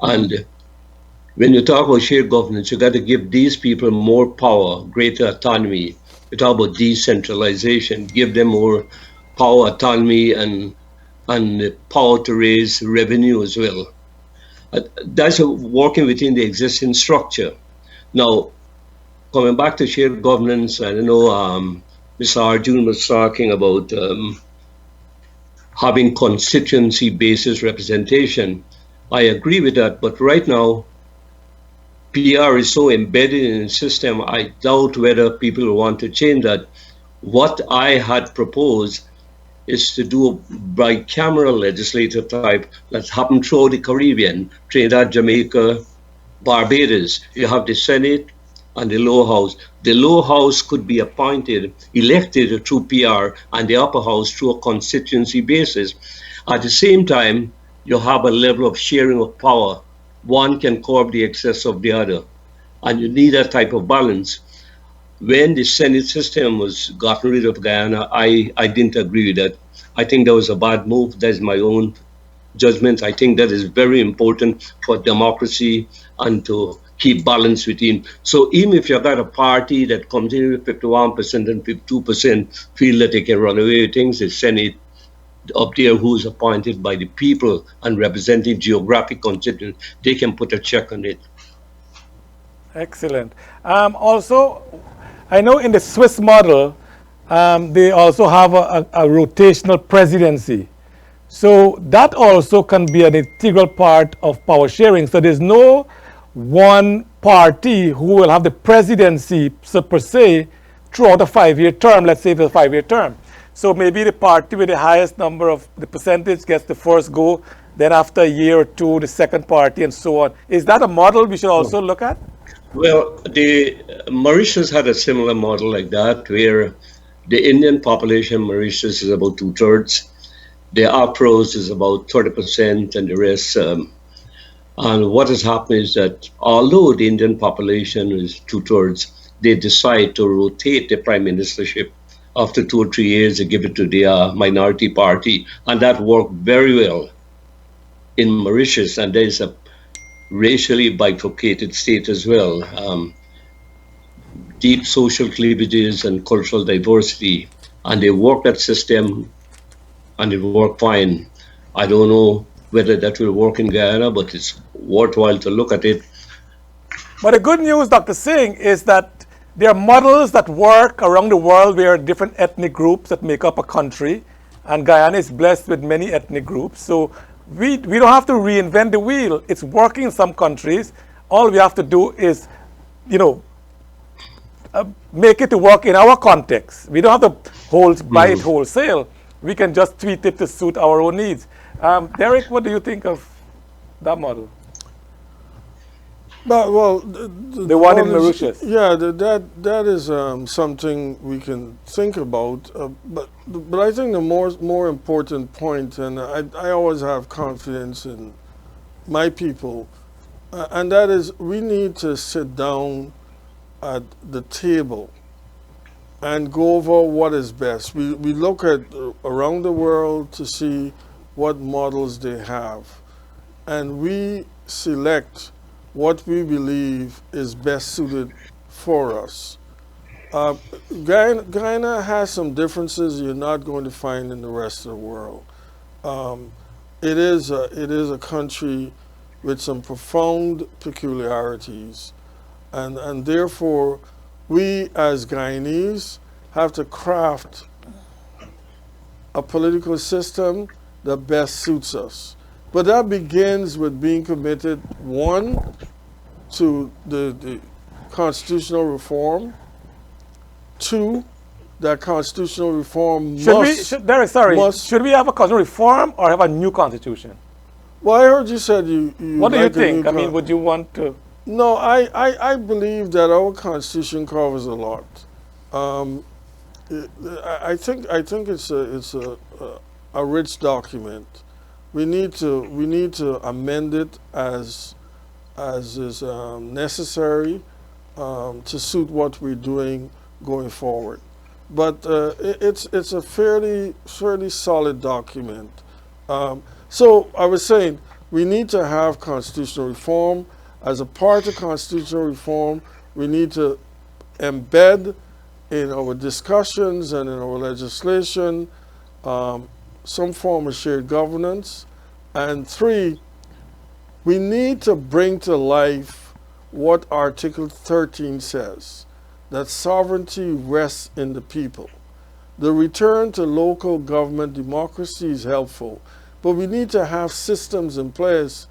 And when you talk about shared governance, you got to give these people more power, greater autonomy. You talk about decentralization, give them more power, autonomy, and power to raise revenue as well. That's working within the existing structure. Now, coming back to shared governance, I know Mr. Arjune was talking about having constituency-basis representation. I agree with that, but right now, PR is so embedded in the system, I doubt whether people want to change that. What I had proposed is to do a bicameral legislative type that's happened throughout the Caribbean, Trinidad, Jamaica, Barbados. You have the Senate and the lower house. The lower house could be elected through PR, and the upper house through a constituency basis. At the same time, you have a level of sharing of power. One can curb the excess of the other. and you need that type of balance. When the Senate system was gotten rid of Guyana, I didn't agree with that. I think that was a bad move. That's my own judgment. I think that is very important for democracy and to keep balance within. So even if you've got a party that comes in with 51% and 52% feel that they can run away with things, the Senate up there who's appointed by the people and representing geographic constituents, they can put a check on it. Excellent. Also, I know in the Swiss model, they also have a rotational presidency. So that also can be an integral part of power sharing. So there's no one party who will have the presidency per se throughout a 5-year term, let's say it's a 5-year term. So maybe the party with the highest number of the percentage gets the first go, then after a year or two, the second party and so on. Is that a model we should also look at? Well, the Mauritius had a similar model like that, where the Indian population in Mauritius is about 2/3. The Afros is about 30%, and the rest. And what has happened is that although the Indian population is 2/3, they decide to rotate the prime ministership. After 2 or 3 years, they give it to the minority party, and that worked very well in Mauritius. And there is a racially bifurcated state as well. Deep social cleavages and cultural diversity, and they work that system, and it worked fine. I don't know whether that will work in Guyana, but it's worthwhile to look at it. But the good news, Dr. Singh, is that there are models that work around the world where different ethnic groups that make up a country, and Guyana is blessed with many ethnic groups. So we don't have to reinvent the wheel. It's working in some countries. All we have to do is, make it to work in our context. We don't have to buy it wholesale. We can just tweak it to suit our own needs. Derrick, what do you think of that model? Well, The one in Mauritius. Yeah, that is something we can think about. But I think the more important point, and I always have confidence in my people, and that is we need to sit down at the table and go over what is best. We look at around the world to see what models they have, and we select what we believe is best suited for us. Guyana has some differences you're not going to find in the rest of the world. It is a country with some profound peculiarities, and therefore we as Guyanese have to craft a political system that best suits us. But that begins with being committed, one, to the constitutional reform, two, that constitutional reform Derrick, should we have a constitutional reform or have a new constitution? Well, I heard you said you what do you think? I mean, would you want to? No, I believe that our constitution covers a lot. I think it's a rich document. We need to amend it as is necessary to suit what we're doing going forward. But it's a fairly solid document. So I was saying we need to have constitutional reform. As a part of constitutional reform, we need to embed in our discussions and in our legislation some form of shared governance. And three, we need to bring to life what Article 13 says, that sovereignty rests in the people. The return to local government democracy is helpful, but we need to have systems in place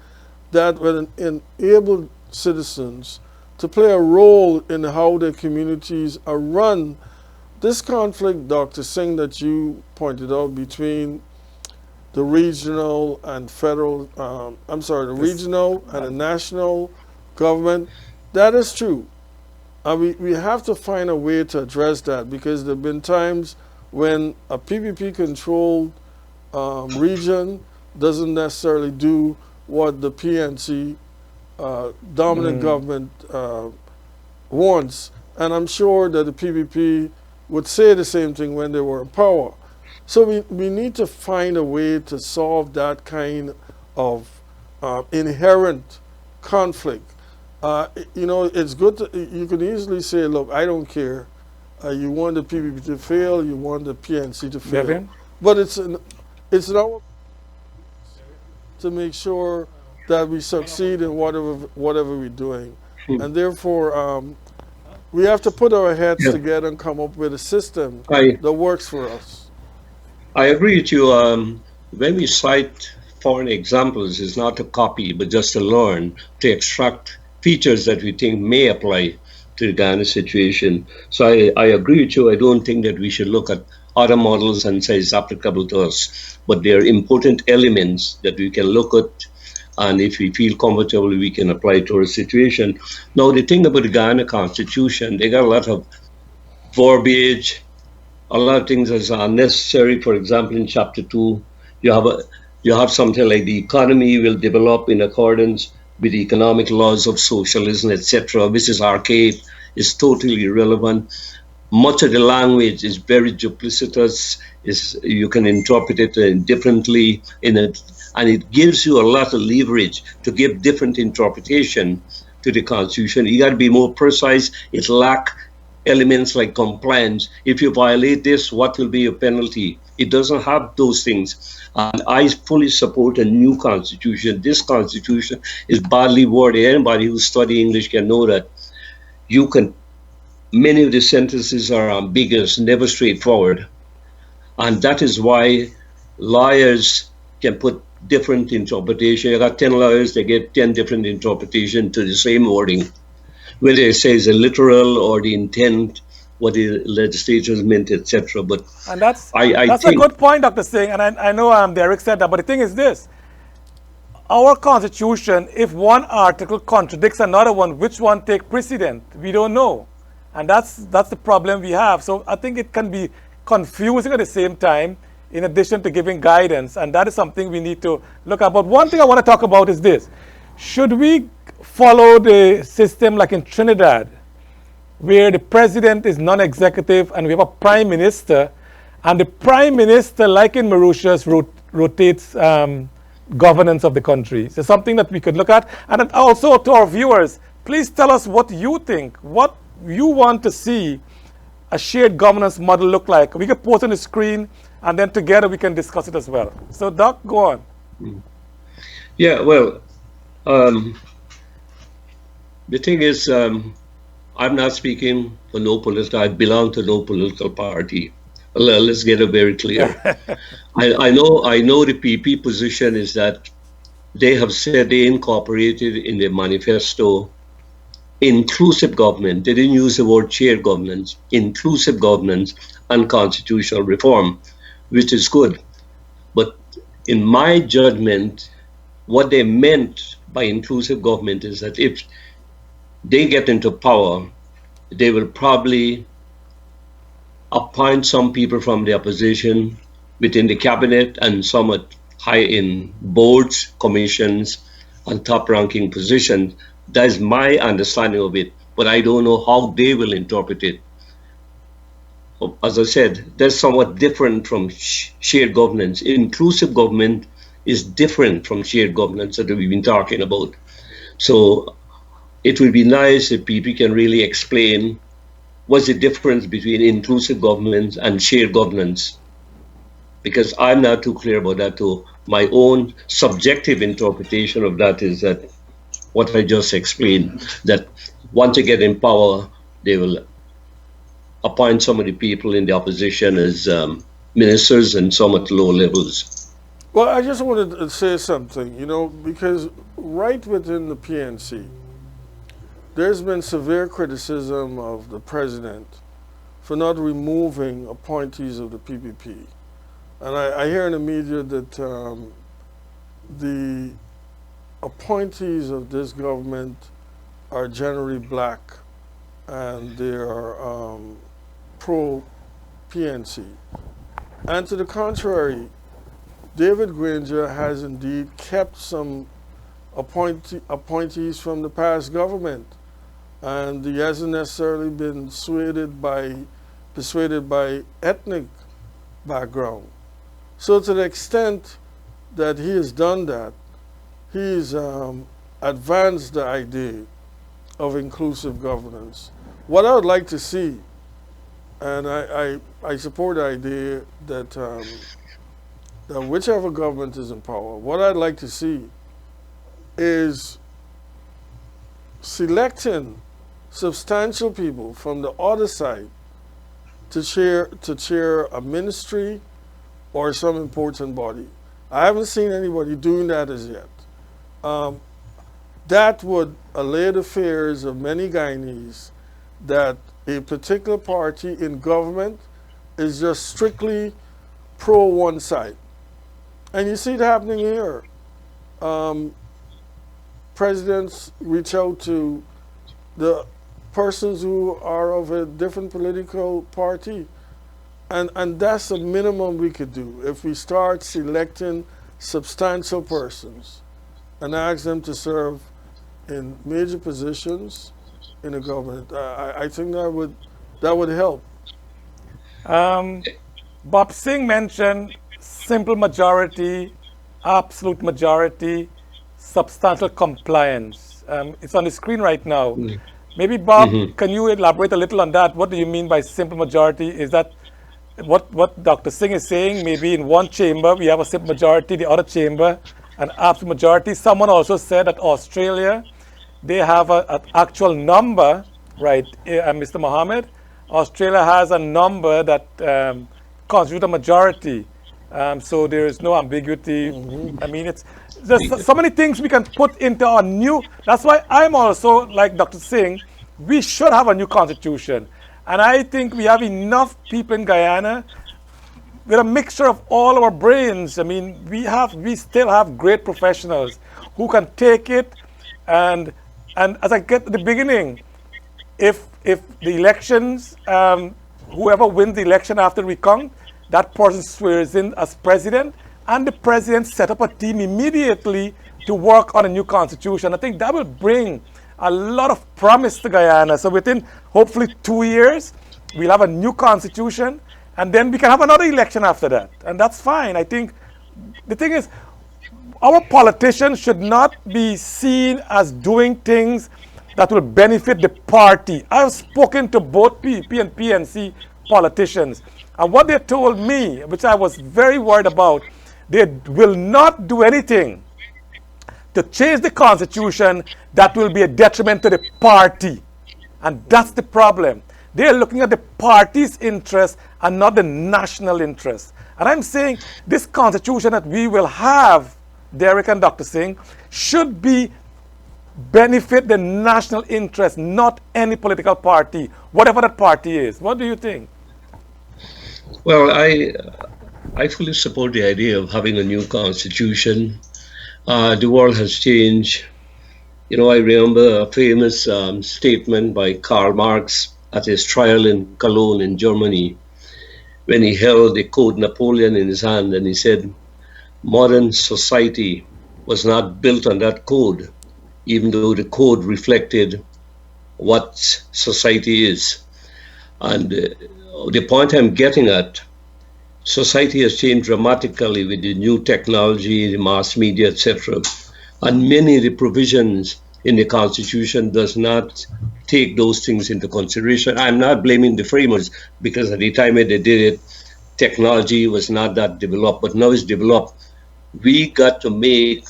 that will enable citizens to play a role in how their communities are run. This conflict, Dr. Singh, that you pointed out between the regional and federal, regional and the national government, that is true. And we have to find a way to address that, because there have been times when a PPP-controlled region doesn't necessarily do what the PNC dominant government once, and I'm sure that the PPP would say the same thing when they were in power. So we need to find a way to solve that kind of inherent conflict. It's good to, you can easily say, look, I don't care. You want the PPP to fail, you want the PNC to fail. Devin? But it's not to make sure that we succeed in whatever we're doing. And therefore, we have to put our heads together and come up with a system that works for us. I agree with you. When we cite foreign examples, it's not to copy, but just to learn, to extract features that we think may apply to the Ghana situation. So I agree with you. I don't think that we should look at other models and say it's applicable to us, but there are important elements that we can look at, and if we feel comfortable, we can apply to our situation. Now, the thing about the Ghana Constitution, they got a lot of verbiage, a lot of things that are unnecessary. For example, in Chapter 2, you have something like the economy will develop in accordance with the economic laws of socialism, etc., which is archaic, is totally irrelevant. Much of the language is very duplicitous. You can interpret it differently and it gives you a lot of leverage to give different interpretation to the Constitution. You got to be more precise. It lacks elements like compliance. If you violate this, what will be your penalty? It doesn't have those things. And I fully support a new Constitution. This Constitution is badly worded. Anybody who studies English can know that. Many of the sentences are ambiguous, never straightforward. And that is why lawyers can put different interpretation. You got 10 lawyers, they get 10 different interpretations to the same wording, whether it says a literal or the intent, what the legislatures meant, etc. But and that's a good point, Dr. Singh, and I know Derrick said that, but the thing is this. Our Constitution, if one article contradicts another one, which one take precedent? We don't know. And that's the problem we have. So I think it can be confusing at the same time, in addition to giving guidance. And that is something we need to look at. But one thing I want to talk about is this. Should we follow the system like in Trinidad, where the president is non-executive and we have a prime minister, and the prime minister, like in Mauritius, rotates governance of the country? So something that we could look at. And also to our viewers, please tell us what you think, what you want to see a shared governance model look like. We can post on the screen, and then together we can discuss it as well. So, Doc, go on. Yeah, well, the thing is, I'm not speaking for no political, I belong to no political party. Let's get it very clear. I know the PP position is that they have said they incorporated in their manifesto inclusive government. They didn't use the word shared governance, inclusive governance and constitutional reform, which is good. But in my judgment, what they meant by inclusive government is that if they get into power, they will probably appoint some people from the opposition within the cabinet and some at high in boards, commissions, and top-ranking positions. That is my understanding of it, but I don't know how they will interpret it. As I said, that's somewhat different from shared governance. Inclusive government is different from shared governance that we've been talking about. So it would be nice if people can really explain what's the difference between inclusive governance and shared governance, because I'm not too clear about that too. My own subjective interpretation of that is that what I just explained, that once they get in power, they will appoint some of the people in the opposition as ministers and some at low levels. Well, I just wanted to say something, because right within the PNC, there's been severe criticism of the president for not removing appointees of the PPP. And I hear in the media that the appointees of this government are generally black and they are pro-PNC. And to the contrary, David Granger has indeed kept some appointees from the past government. and he hasn't necessarily been persuaded by ethnic background. So to the extent that he has done that, he's advanced the idea of inclusive governance. What I would like to see, and I support the idea that, that whichever government is in power, what I'd like to see is selecting substantial people from the other side to chair a ministry or some important body. I haven't seen anybody doing that as yet. That would allay the fears of many Guyanese that a particular party in government is just strictly pro one side. And you see it happening here. Presidents reach out to the persons who are of a different political party. And that's the minimum we could do. If we start selecting substantial persons and ask them to serve in major positions in the government, I think that would help. Bob Singh mentioned simple majority, absolute majority, substantial compliance. It's on the screen right now. Maybe Bob, can you elaborate a little on that? What do you mean by simple majority? Is that what Dr. Singh is saying? Maybe in one chamber we have a simple majority, the other chamber an absolute majority. Someone also said that Australia, they have an actual number, right, Mr. Mohammed? Australia has a number that constitutes a majority. So there is no ambiguity. I mean, it's there's so many things we can put into our new. That's why I'm also, like Dr. Singh, we should have a new constitution. And I think we have enough people in Guyana with a mixture of all our brains. I mean, we still have great professionals who can take it and as I get to the beginning, if the elections, whoever wins the election after we count, that person swears in as president, and the president set up a team immediately to work on a new constitution. I think that will bring a lot of promise to Guyana. So within hopefully 2 years, we'll have a new constitution, and then we can have another election after that. And that's fine. I think the thing is, our politicians should not be seen as doing things that will benefit the party. I've spoken to both PP and PNC politicians, and what they told me, which I was very worried about, they will not do anything to change the constitution that will be a detriment to the party. And that's the problem. They're looking at the party's interest and not the national interest. And I'm saying this constitution that we will have, Derrick and Dr. Singh, should be benefit the national interest, not any political party, whatever that party is. What do you think? Well, I fully support the idea of having a new constitution. The world has changed. You know, I remember a famous statement by Karl Marx at his trial in Cologne in Germany, when he held the Code Napoleon in his hand, and he said, modern society was not built on that code, even though the code reflected what society is. And the point I'm getting at, society has changed dramatically with the new technology, the mass media, etc. And many of the provisions in the Constitution does not take those things into consideration. I'm not blaming the framers, because at the time that they did it, technology was not that developed, but now it's developed. We got to make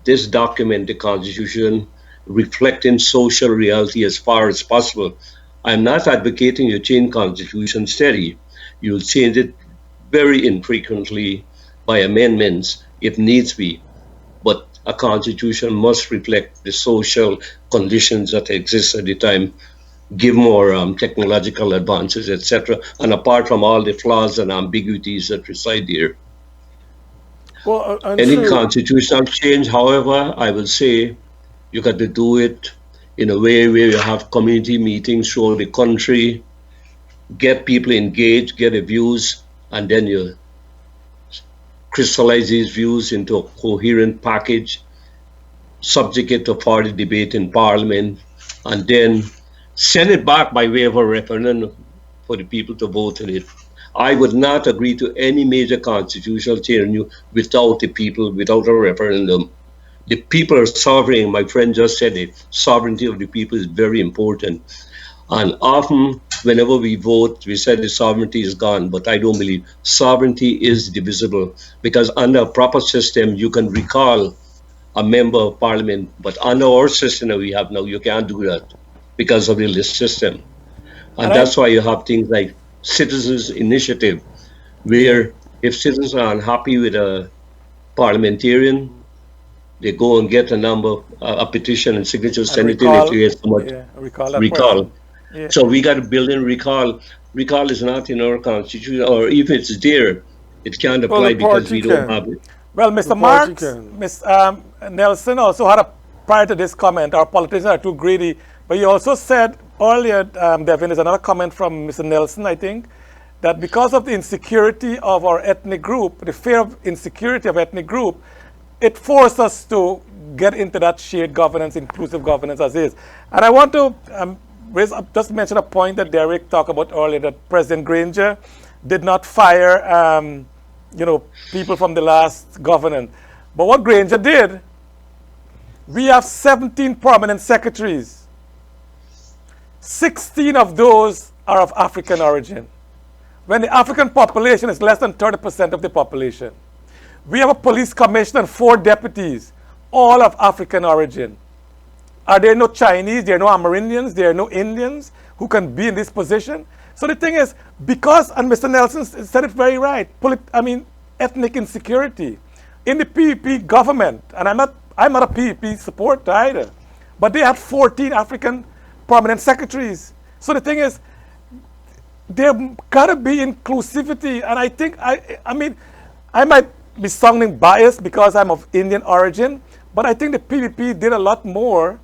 this document, the Constitution, reflecting social reality as far as possible. I'm not advocating you change Constitution steady. You'll change it very infrequently by amendments if needs be. But a constitution must reflect the social conditions that exist at the time, give more technological advances, etc. And apart from all the flaws and ambiguities that reside there. Well, Any constitutional change, however, I will say you got to do it in a way where you have community meetings throughout the country, get people engaged, get their views, and then you crystallize these views into a coherent package, subject it to further debate in Parliament, and then send it back by way of a referendum for the people to vote on it. I would not agree to any major constitutional change without the people, without a referendum. The people are sovereign. My friend just said it. Sovereignty of the people is very important. And often, whenever we vote, we say the sovereignty is gone, but I don't believe sovereignty is divisible, because under a proper system, you can recall a member of parliament, but under our system that we have now, you can't do that because of the list system. And that's why you have things like citizens' initiative, where if citizens are unhappy with a parliamentarian, they go and get a petition and signatures, send it in if you get so much recall. Yeah. So we got to build in recall. Recall is not in our constitution, or even if it's there, it can't apply because we don't have it. Well, Mr. Marks, Ms. Nelson also had prior to this comment, our politicians are too greedy, but you also said earlier, Devin, there's another comment from Mr. Nelson, I think, that because of the insecurity of our ethnic group, the fear of insecurity of ethnic group, it forced us to get into that shared governance, inclusive governance as is. And I want to just mention a point that Derrick talked about earlier, that President Granger did not fire people from the last government. But what Granger did, we have 17 permanent secretaries. 16 of those are of African origin, when the African population is less than 30% of the population. We have a police commissioner and 4 deputies, all of African origin. Are there no Chinese, there are no Amerindians, there are no Indians who can be in this position? So the thing is, because, and Mr. Nelson said it very right, ethnic insecurity. In the PPP government, and I'm not a PPP supporter either, but they had 14 African permanent secretaries. So the thing is, there gotta be inclusivity, and I think, I might be sounding biased because I'm of Indian origin, but I think the PPP did a lot more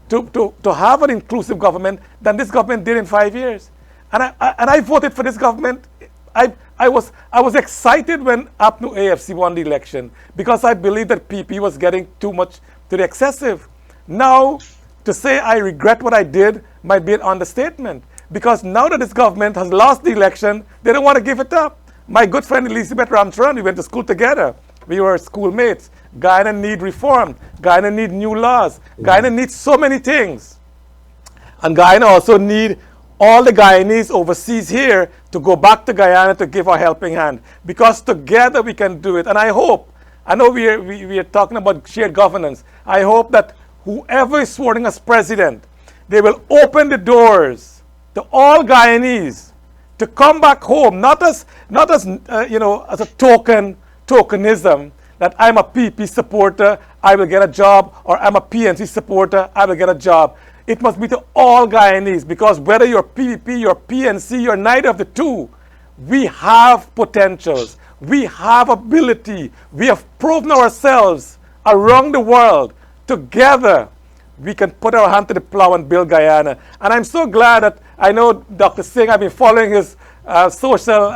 to have an inclusive government than this government did in 5 years. And I voted for this government. I was excited when APNU AFC won the election because I believed that PP was getting too much to the excessive. Now, to say I regret what I did might be an understatement, because now that this government has lost the election, they don't want to give it up. My good friend Elizabeth Ramcharan, we went to school together. We were schoolmates. Guyana need reform. Guyana need new laws. Guyana needs so many things. And Guyana also need all the Guyanese overseas here to go back to Guyana to give a helping hand, because together we can do it. And I know we are talking about shared governance. I hope that whoever is sworn as president, they will open the doors to all Guyanese to come back home, not as as a tokenism that I'm a PP supporter, I will get a job, or I'm a PNC supporter, I will get a job. It must be to all Guyanese, because whether you're PPP, you're PNC, you're neither of the two, we have potentials, we have ability, we have proven ourselves around the world. Together, we can put our hand to the plow and build Guyana. And I'm so glad that I know Dr. Singh, I've been following his social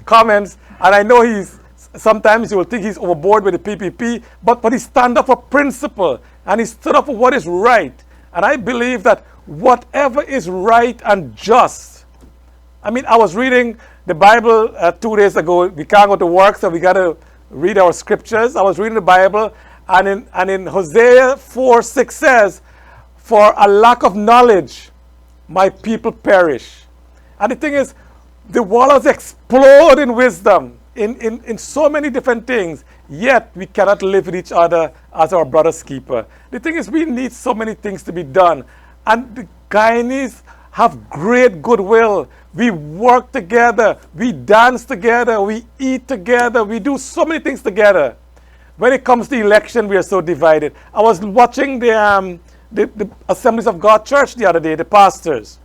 comments, and I know sometimes you will think he's overboard with the PPP, but he stand up for principle, and he stood up for what is right. And I believe that whatever is right and just, I was reading the Bible 2 days ago. We can't go to work, so we got to read our scriptures. I was reading the Bible, and in Hosea 4:6 says, "For a lack of knowledge, my people perish." And the thing is, the world has exploded in wisdom, in so many different things, yet we cannot live with each other as our brother's keeper. The thing is, we need so many things to be done. And the Guyanese have great goodwill. We work together, we dance together, we eat together, we do so many things together. When it comes to election, we are so divided. I was watching the Assemblies of God Church the other day, the pastors.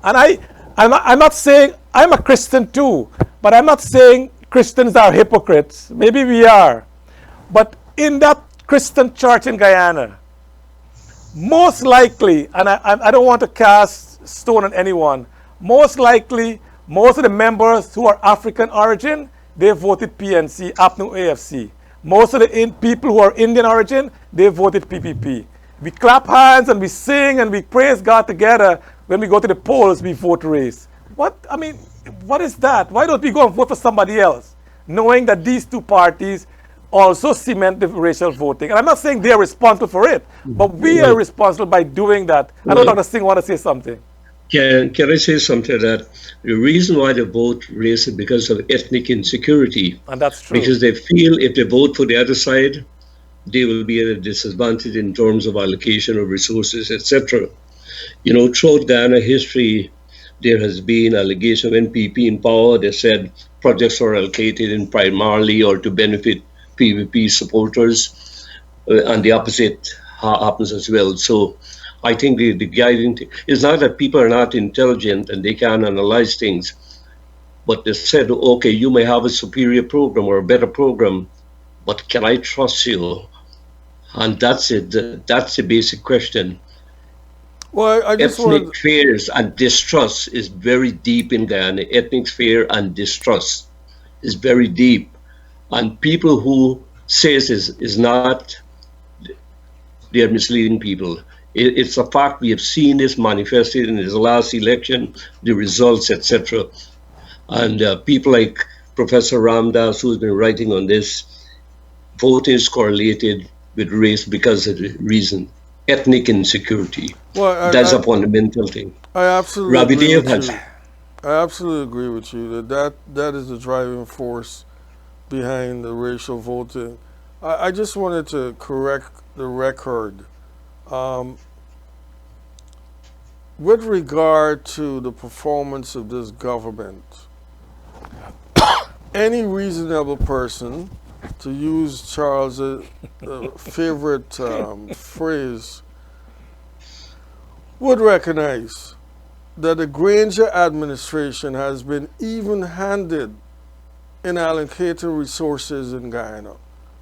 And I'm not saying, I'm a Christian too, but I'm not saying Christians are hypocrites. Maybe we are. But in that Christian church in Guyana, most likely, and I don't want to cast stone on anyone, most likely, most of the members who are African origin, they voted PNC, APNU AFC. Most of the people who are Indian origin, they voted PPP. We clap hands and we sing and we praise God together. When we go to the polls, we vote race. What is that? Why don't we go and vote for somebody else? Knowing that these two parties also cement the racial voting. And I'm not saying they're responsible for it, but we are responsible by doing that. I know Dr. Singh want to say something. Can I say something to that? The reason why they vote race is because of ethnic insecurity. And that's true. Because they feel if they vote for the other side, they will be at a disadvantage in terms of allocation of resources, etc. Throughout Ghana history, there has been allegation of NPP in power. They said projects are allocated in primarily or to benefit PVP supporters, and the opposite happens as well. So I think the guiding thing is not that people are not intelligent and they can't analyze things, but they said, okay, you may have a superior program or a better program, but can I trust you? And that's it. That's the basic question. Well, I just ethnic fears and distrust is very deep in Guyana. Ethnic fear and distrust is very deep. And people who say this is not, they are misleading people. It's a fact. We have seen this manifested in this last election, the results, etc. And people like Professor Ramdas, who's been writing on this, voting is correlated with race because of the reason. Ethnic insecurity. Well, that's a fundamental thing. I absolutely agree with you. I absolutely agree with you that is the driving force behind the racial voting. I just wanted to correct the record. With regard to the performance of this government, any reasonable person, to use Charles' favorite phrase, would recognize that the Granger administration has been even-handed in allocating resources in Guyana.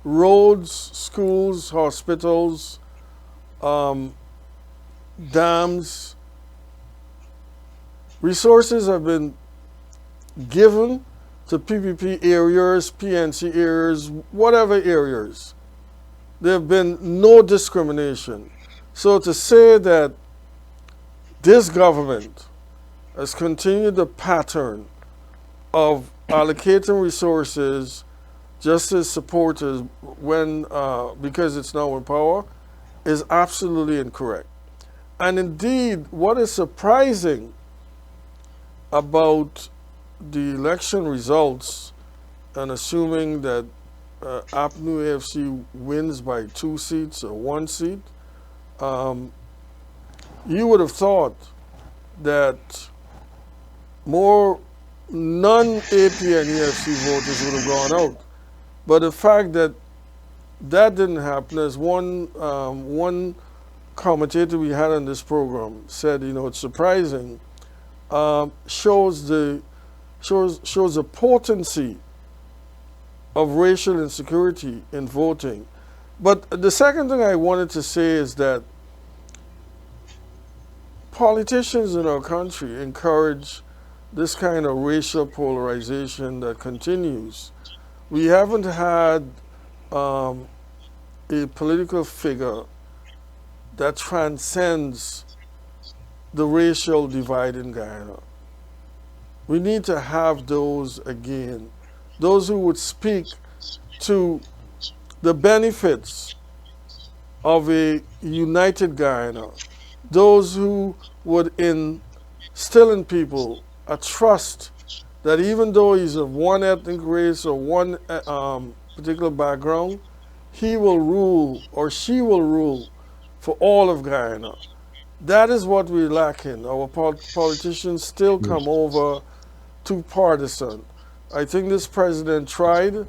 Roads, schools, hospitals, dams. Resources have been given to PPP areas, PNC areas, whatever areas. There have been no discrimination. So to say that this government has continued the pattern of allocating resources just as supporters when because it's now in power is absolutely incorrect. And indeed, what is surprising about the election results, and assuming that APNU AFC wins by 2 seats or 1 seat, you would have thought that more non-APN EFC voters would have gone out. But the fact that that didn't happen, as one commentator we had on this program said, it's surprising, shows the potency of racial insecurity in voting. But the second thing I wanted to say is that politicians in our country encourage this kind of racial polarization that continues. We haven't had a political figure that transcends the racial divide in Guyana. We need to have those again. Those who would speak to the benefits of a united Guyana. Those who would instill in people a trust that even though he's of one ethnic race or one particular background, he will rule or she will rule for all of Guyana. That is what we're lacking. Our politicians still come over too partisan. I think this president tried.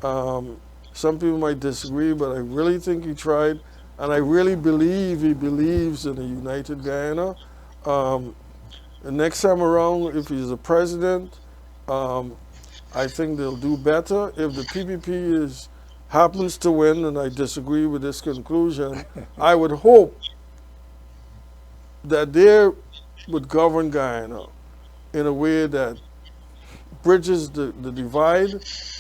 Some people might disagree, but I really think he tried. And I really believe he believes in a united Guyana. The next time around, if he's the president, I think they'll do better. If the PPP happens to win, and I disagree with this conclusion, I would hope that they would govern Guyana in a way that bridges the divide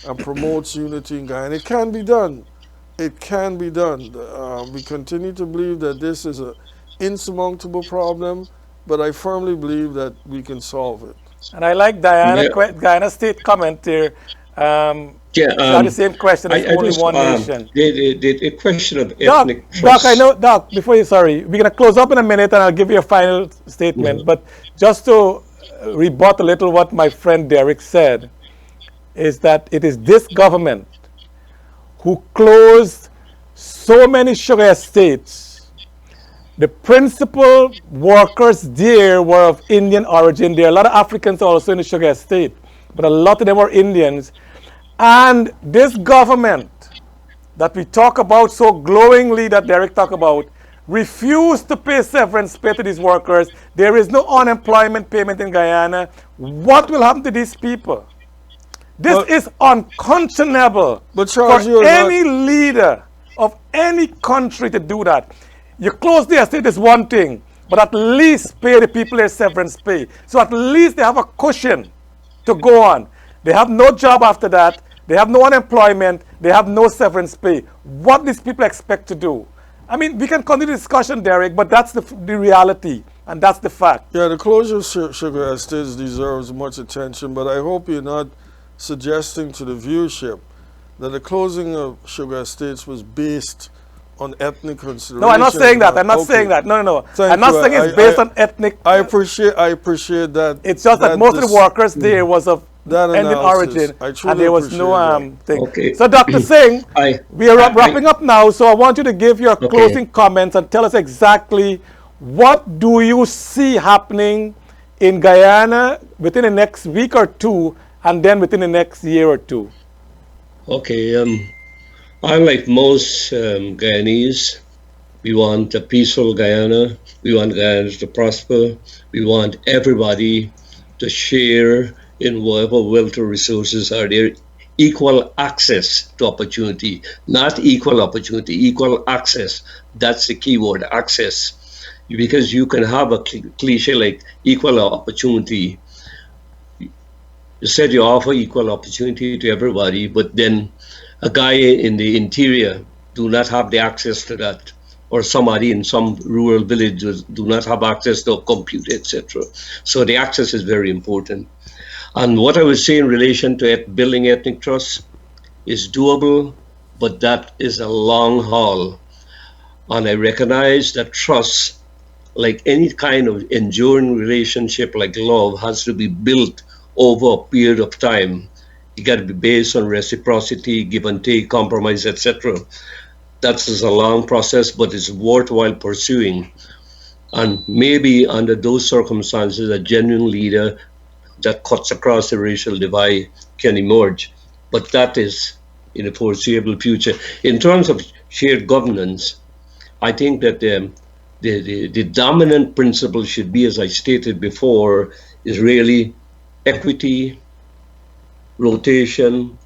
and promotes unity in Guyana. It can be done. it can be done. We continue to believe that this is an insurmountable problem, but I firmly believe that we can solve it. And I like Yeah, Guyana State comment here. yeah. She had the same question. There's I only just one nation. the question of Doc, ethnic Doc, I trust. know, Doc, before you, sorry, we're going to close up in a minute and I'll give you a final statement. Mhm. But just to rebut a little what my friend Derrick said, is that it is this government who closed so many sugar estates. The principal workers there were of Indian origin. There are a lot of Africans also in the sugar estate, but a lot of them were Indians. And this government that we talk about so glowingly, that Derrick talked about, refused to pay severance pay to these workers. There is no unemployment payment in Guyana. What will happen to these people? This But, is unconscionable but for Charles, you're not. any leader of any country to do that. You close the estate is one thing, but at least pay the people their severance pay. So at least they have a cushion to go on. They have no job after that. They have no unemployment. They have no severance pay. What these people expect to do? I mean, we can continue the discussion, Derrick, but that's the reality, and that's the fact. Yeah, the closure of sugar estates deserves much attention, but I hope you're not suggesting to the viewership that the closing of sugar estates was based on ethnic considerations. No, I'm not saying that. I'm not Okay. saying that. No, no, no. Thank I'm not you. saying it's based on ethnic. I appreciate that. It's just that most of the workers there was of that Indian analysis. origin, I truly and there was no appreciate that. thing. Okay. So, Dr. Singh, I we are I wrapping up now. So, I want you to give your okay. closing comments and tell us exactly what do you see happening in Guyana within the next week or two, and then within the next year or two. Okay. I'm like most Guyanese. We want a peaceful Guyana. We want Guyana to prosper. We want everybody to share in whatever wealth or resources are there. Equal access to opportunity, not equal opportunity, equal access. That's the key word, access. Because you can have a cliche like equal opportunity. You said you offer equal opportunity to everybody, but then a guy in the interior do not have the access to that, or somebody in some rural villages do not have access to a computer, etc. So the access is very important. And what I would say in relation to building ethnic trust is doable, but that is a long haul. And I recognize that trust, like any kind of enduring relationship like love, has to be built over a period of time. You got to be based on reciprocity, give and take, compromise, etc. That's a long process, but it's worthwhile pursuing. And maybe under those circumstances, a genuine leader that cuts across the racial divide can emerge. But that is in the foreseeable future. In terms of shared governance, I think that the dominant principle should be, as I stated before, is really equity, rotation,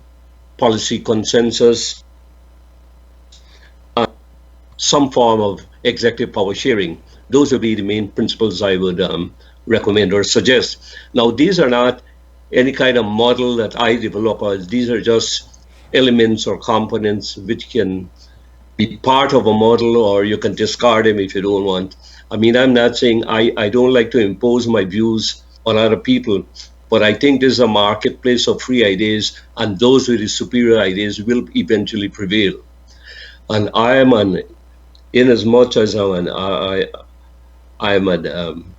policy consensus, and some form of executive power sharing. Those would be the main principles I would recommend or suggest. Now, these are not any kind of model that I develop. These are just elements or components which can be part of a model, or you can discard them if you don't want. I mean, I'm not saying I don't like to impose my views on other people, but I think this is a marketplace of free ideas, and those with the superior ideas will eventually prevail. And I am in as much as I'm an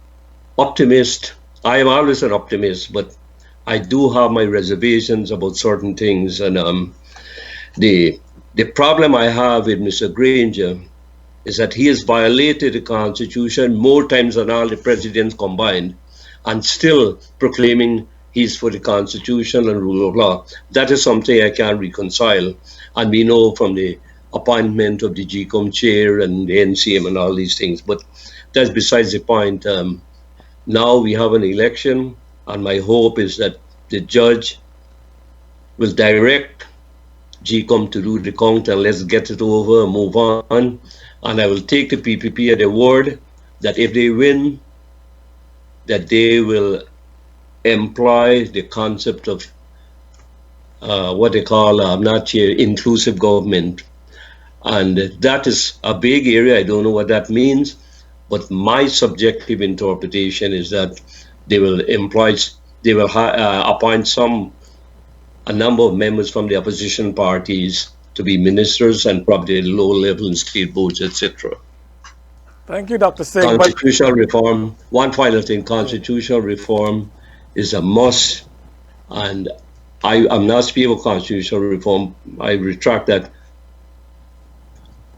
optimist. I am always an optimist, but I do have my reservations about certain things. And the problem I have with Mr. Granger is that he has violated the Constitution more times than all the presidents combined, and still proclaiming he's for the Constitution and rule of law. That is something I can't reconcile. And we know from the appointment of the GCOM chair and the NCM and all these things, but that's besides the point. Now we have an election, and my hope is that the judge will direct GCOM to do the count, and let's get it over and move on. And I will take the PPP at their word that if they win, that they will employ the concept of what they call, I'm not sure, inclusive government. And that is a big area. I don't know what that means, but my subjective interpretation is that they will appoint a number of members from the opposition parties to be ministers and probably low level in state boards, etc. Thank you, Dr. Singh. Constitutional reform, one final thing, constitutional reform is a must. And I'm not speaking of constitutional reform. I retract that.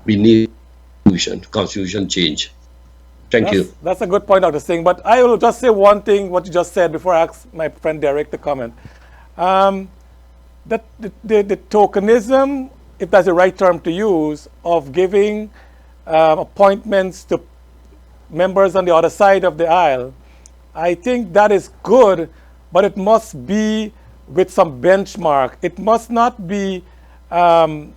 We need constitution change. Thank you. That's a good point, Dr. Singh. But I will just say one thing, what you just said, before I ask my friend Derrick to comment. That the tokenism, if that's the right term to use, of giving appointments to members on the other side of the aisle, I think that is good, but it must be with some benchmark. It must not be, because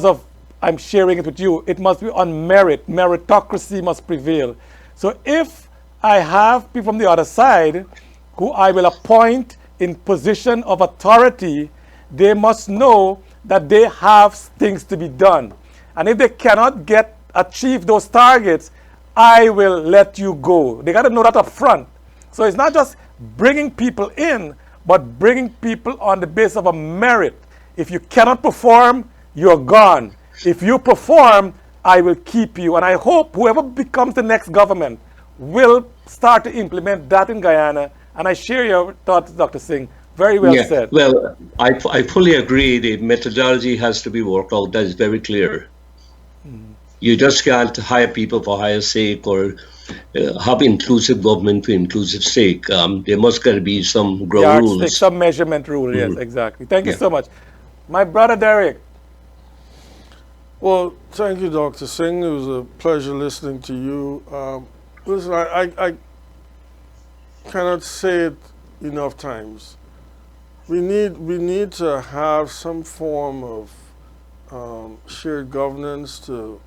of I'm sharing it with you. It must be on merit. Meritocracy must prevail. So if I have people from the other side who I will appoint in position of authority, they must know that they have things to be done. And if they cannot achieve those targets, I will let you go. They got to know that up front. So it's not just bringing people in, but bringing people on the basis of a merit. If you cannot perform, you're gone. If you perform, I will keep you. And I hope whoever becomes the next government will start to implement that in Guyana. And I share your thoughts, Dr. Singh. Very well said. Well, I fully agree. The methodology has to be worked out. That is very clear. You just can't hire people for hire sake or have inclusive government for inclusive sake. There must be some ground rules. Some measurement rule, yes, exactly. Thank you so much. My brother Derrick. Well, thank you, Dr. Singh. It was a pleasure listening to you. Listen, I cannot say it enough times. We need to have some form of shared governance to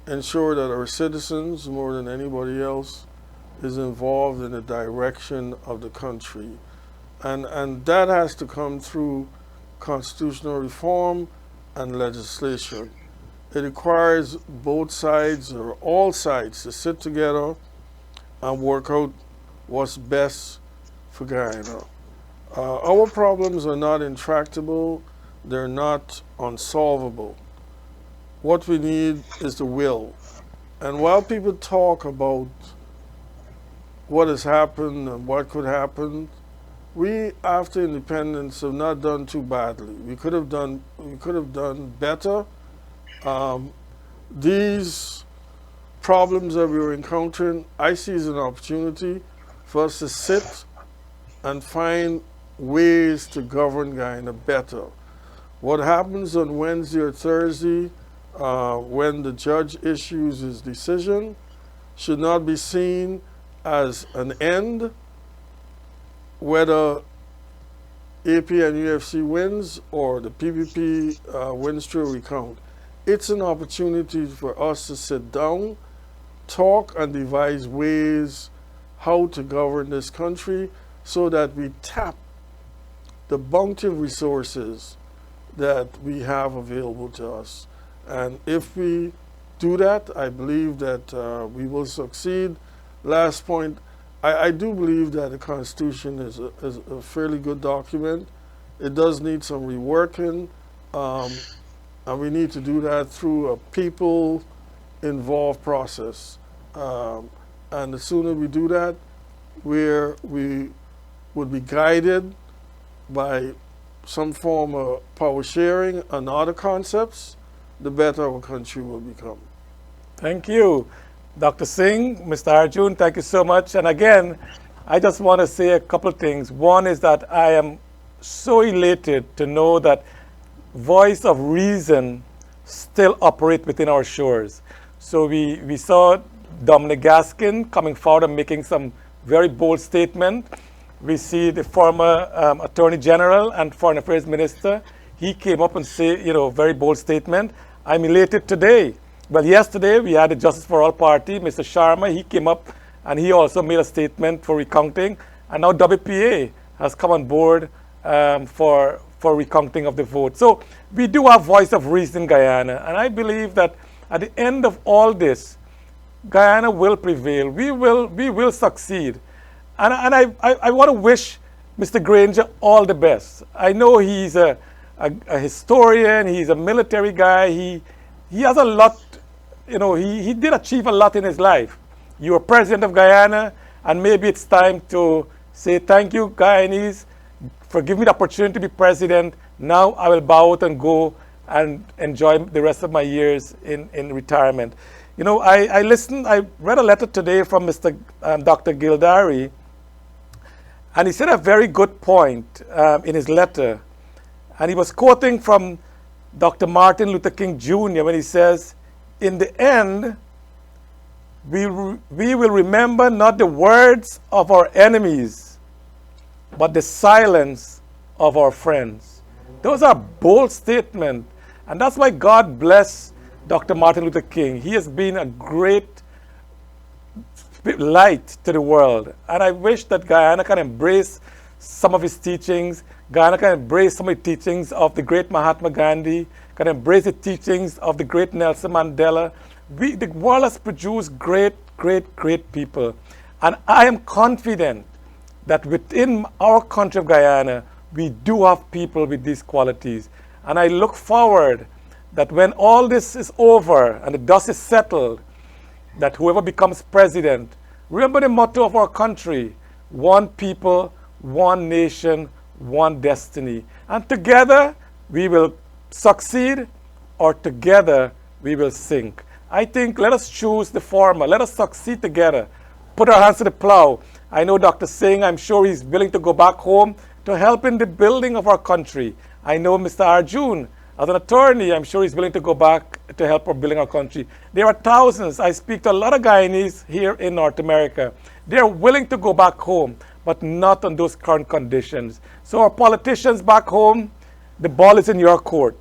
ensure that our citizens, more than anybody else, is involved in the direction of the country. And that has to come through constitutional reform and legislation. It requires both sides or all sides to sit together and work out what's best for Guyana. Our problems are not intractable, they're not unsolvable. What we need is the will. And while people talk about what has happened and what could happen, we, after independence, have not done too badly. We could have done better. These problems that we were encountering, I see as an opportunity for us to sit and find ways to govern Guyana better. What happens on Wednesday or Thursday when the judge issues his decision should not be seen as an end, whether AP and UFC wins or the PPP wins through a recount. It's an opportunity for us to sit down, talk, and devise ways how to govern this country so that we tap the bounty of resources that we have available to us. And if we do that, I believe that we will succeed. Last point, I do believe that the Constitution is a fairly good document. It does need some reworking. And we need to do that through a people-involved process. And the sooner we do that, where we would be guided by some form of power sharing and other concepts, the better our country will become. Thank you. Dr. Singh, Mr. Arjune, thank you so much. And again, I just want to say a couple of things. One is that I am so elated to know that voice of reason still operate within our shores. So we saw Dominic Gaskin coming forward and making some very bold statement. We see the former Attorney General and Foreign Affairs Minister. He came up and say, very bold statement. I'm elated today. Well, yesterday we had the Justice for All Party, Mr. Sharma. He came up and he also made a statement for recounting. And now WPA has come on board for for recounting of the vote. So we do have voice of reason in Guyana, and I believe that at the end of all this, Guyana will prevail. We will succeed. And I want to wish Mr. Granger all the best. I know he's a historian, he's a military guy, he has a lot, he did achieve a lot in his life. You are president of Guyana, and maybe it's time to say thank you, Guyanese, for giving me the opportunity to be president. Now I will bow out and go and enjoy the rest of my years in retirement. I read a letter today from Dr. Gildari, and he said a very good point in his letter. And he was quoting from Dr. Martin Luther King Jr. when he says, in the end, we will remember not the words of our enemies, but the silence of our friends. Those are bold statements. And that's why God bless Dr. Martin Luther King. He has been a great light to the world. And I wish that Guyana can embrace some of his teachings. Guyana can embrace some of the teachings of the great Mahatma Gandhi, can embrace the teachings of the great Nelson Mandela. The world has produced great, great, great people. And I am confident that within our country of Guyana, we do have people with these qualities. And I look forward that when all this is over and the dust is settled, that whoever becomes president, remember the motto of our country: one people, one nation, one destiny. And together we will succeed, or together we will sink. I think let us choose the former. Let us succeed together. Put our hands to the plow. I know Dr. Singh, I'm sure he's willing to go back home to help in the building of our country. I know Mr. Arjune, as an attorney, I'm sure he's willing to go back to help our building our country. There are thousands. I speak to a lot of Guyanese here in North America. They're willing to go back home, but not on those current conditions. So our politicians back home, the ball is in your court.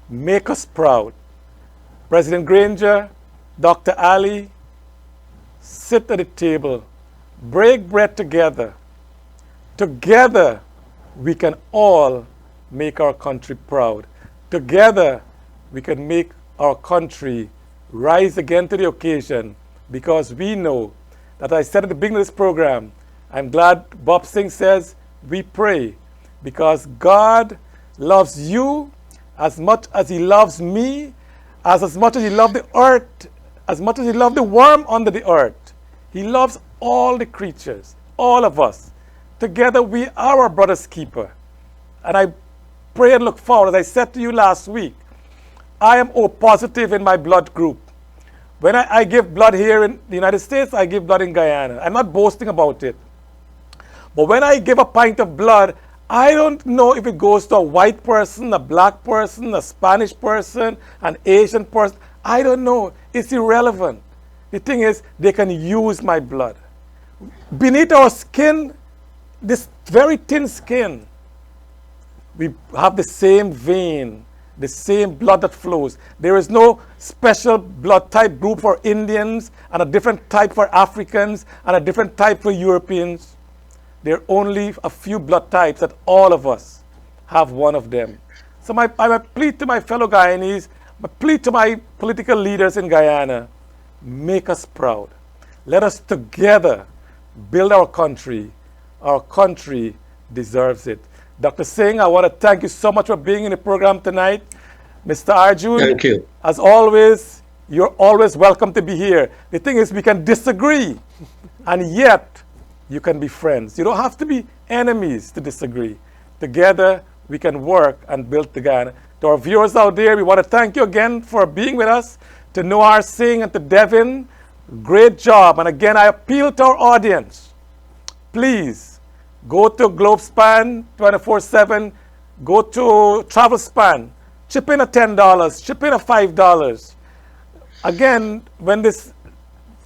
Make us proud. President Granger, Dr. Ali, sit at the table. Break bread together. Together, we can all make our country proud. Together, we can make our country rise again to the occasion, because we know that I said at the beginning of this program, I'm glad Bob Singh says, we pray, because God loves you as much as he loves me, as much as he loved the earth, as much as he loved the worm under the earth. He loves all the creatures, all of us. Together we are our brother's keeper. And I pray and look forward, as I said to you last week, I am O positive in my blood group. When I give blood here in the United States, I give blood in Guyana. I'm not boasting about it. But when I give a pint of blood, I don't know if it goes to a white person, a black person, a Spanish person, an Asian person. I don't know. It's irrelevant. The thing is, they can use my blood. Beneath our skin, this very thin skin, we have the same vein, the same blood that flows. There is no special blood type group for Indians and a different type for Africans and a different type for Europeans. There are only a few blood types that all of us have one of them. So my plea to my fellow Guyanese, my plea to my political leaders in Guyana, make us proud. Let us together build our country. Our country deserves it. Dr. Singh, I want to thank you so much for being in the program tonight. Mr. Arjune, Thank you. as always, you're always welcome to be here. The thing is, we can disagree, and yet you can be friends. You don't have to be enemies to disagree. Together, we can work and build together. To our viewers out there, we want to thank you again for being with us. To Noah Singh and to Devin, great job. And again, I appeal to our audience. Please, go to Globespan 24x7, go to TravelSpan, chip in a $10, chip in a $5. Again, when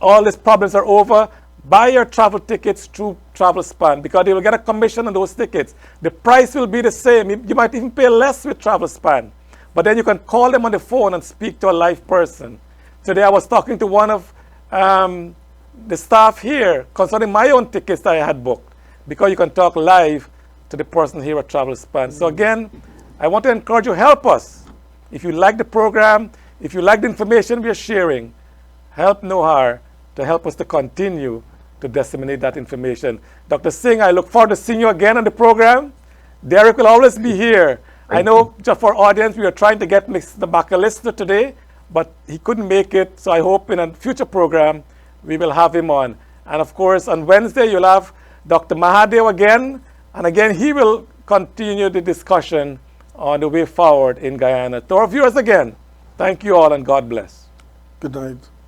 all these problems are over, buy your travel tickets through TravelSpan, because they will get a commission on those tickets. The price will be the same. You might even pay less with TravelSpan. But then you can call them on the phone and speak to a live person. Today I was talking to one of the staff here concerning my own tickets that I had booked, because you can talk live to the person here at Travelspan. So again, I want to encourage you, help us. If you like the program, if you like the information we are sharing, help Nohar to help us to continue to disseminate that information. Dr. Singh, I look forward to seeing you again on the program. Derrick will always be here. I know just for audience, we are trying to get Mr. Bacalister today, but he couldn't make it. So I hope in a future program, we will have him on. And of course, on Wednesday, you'll have Dr. Mahadev again. And again, he will continue the discussion on the way forward in Guyana. To our viewers again, thank you all and God bless. Good night.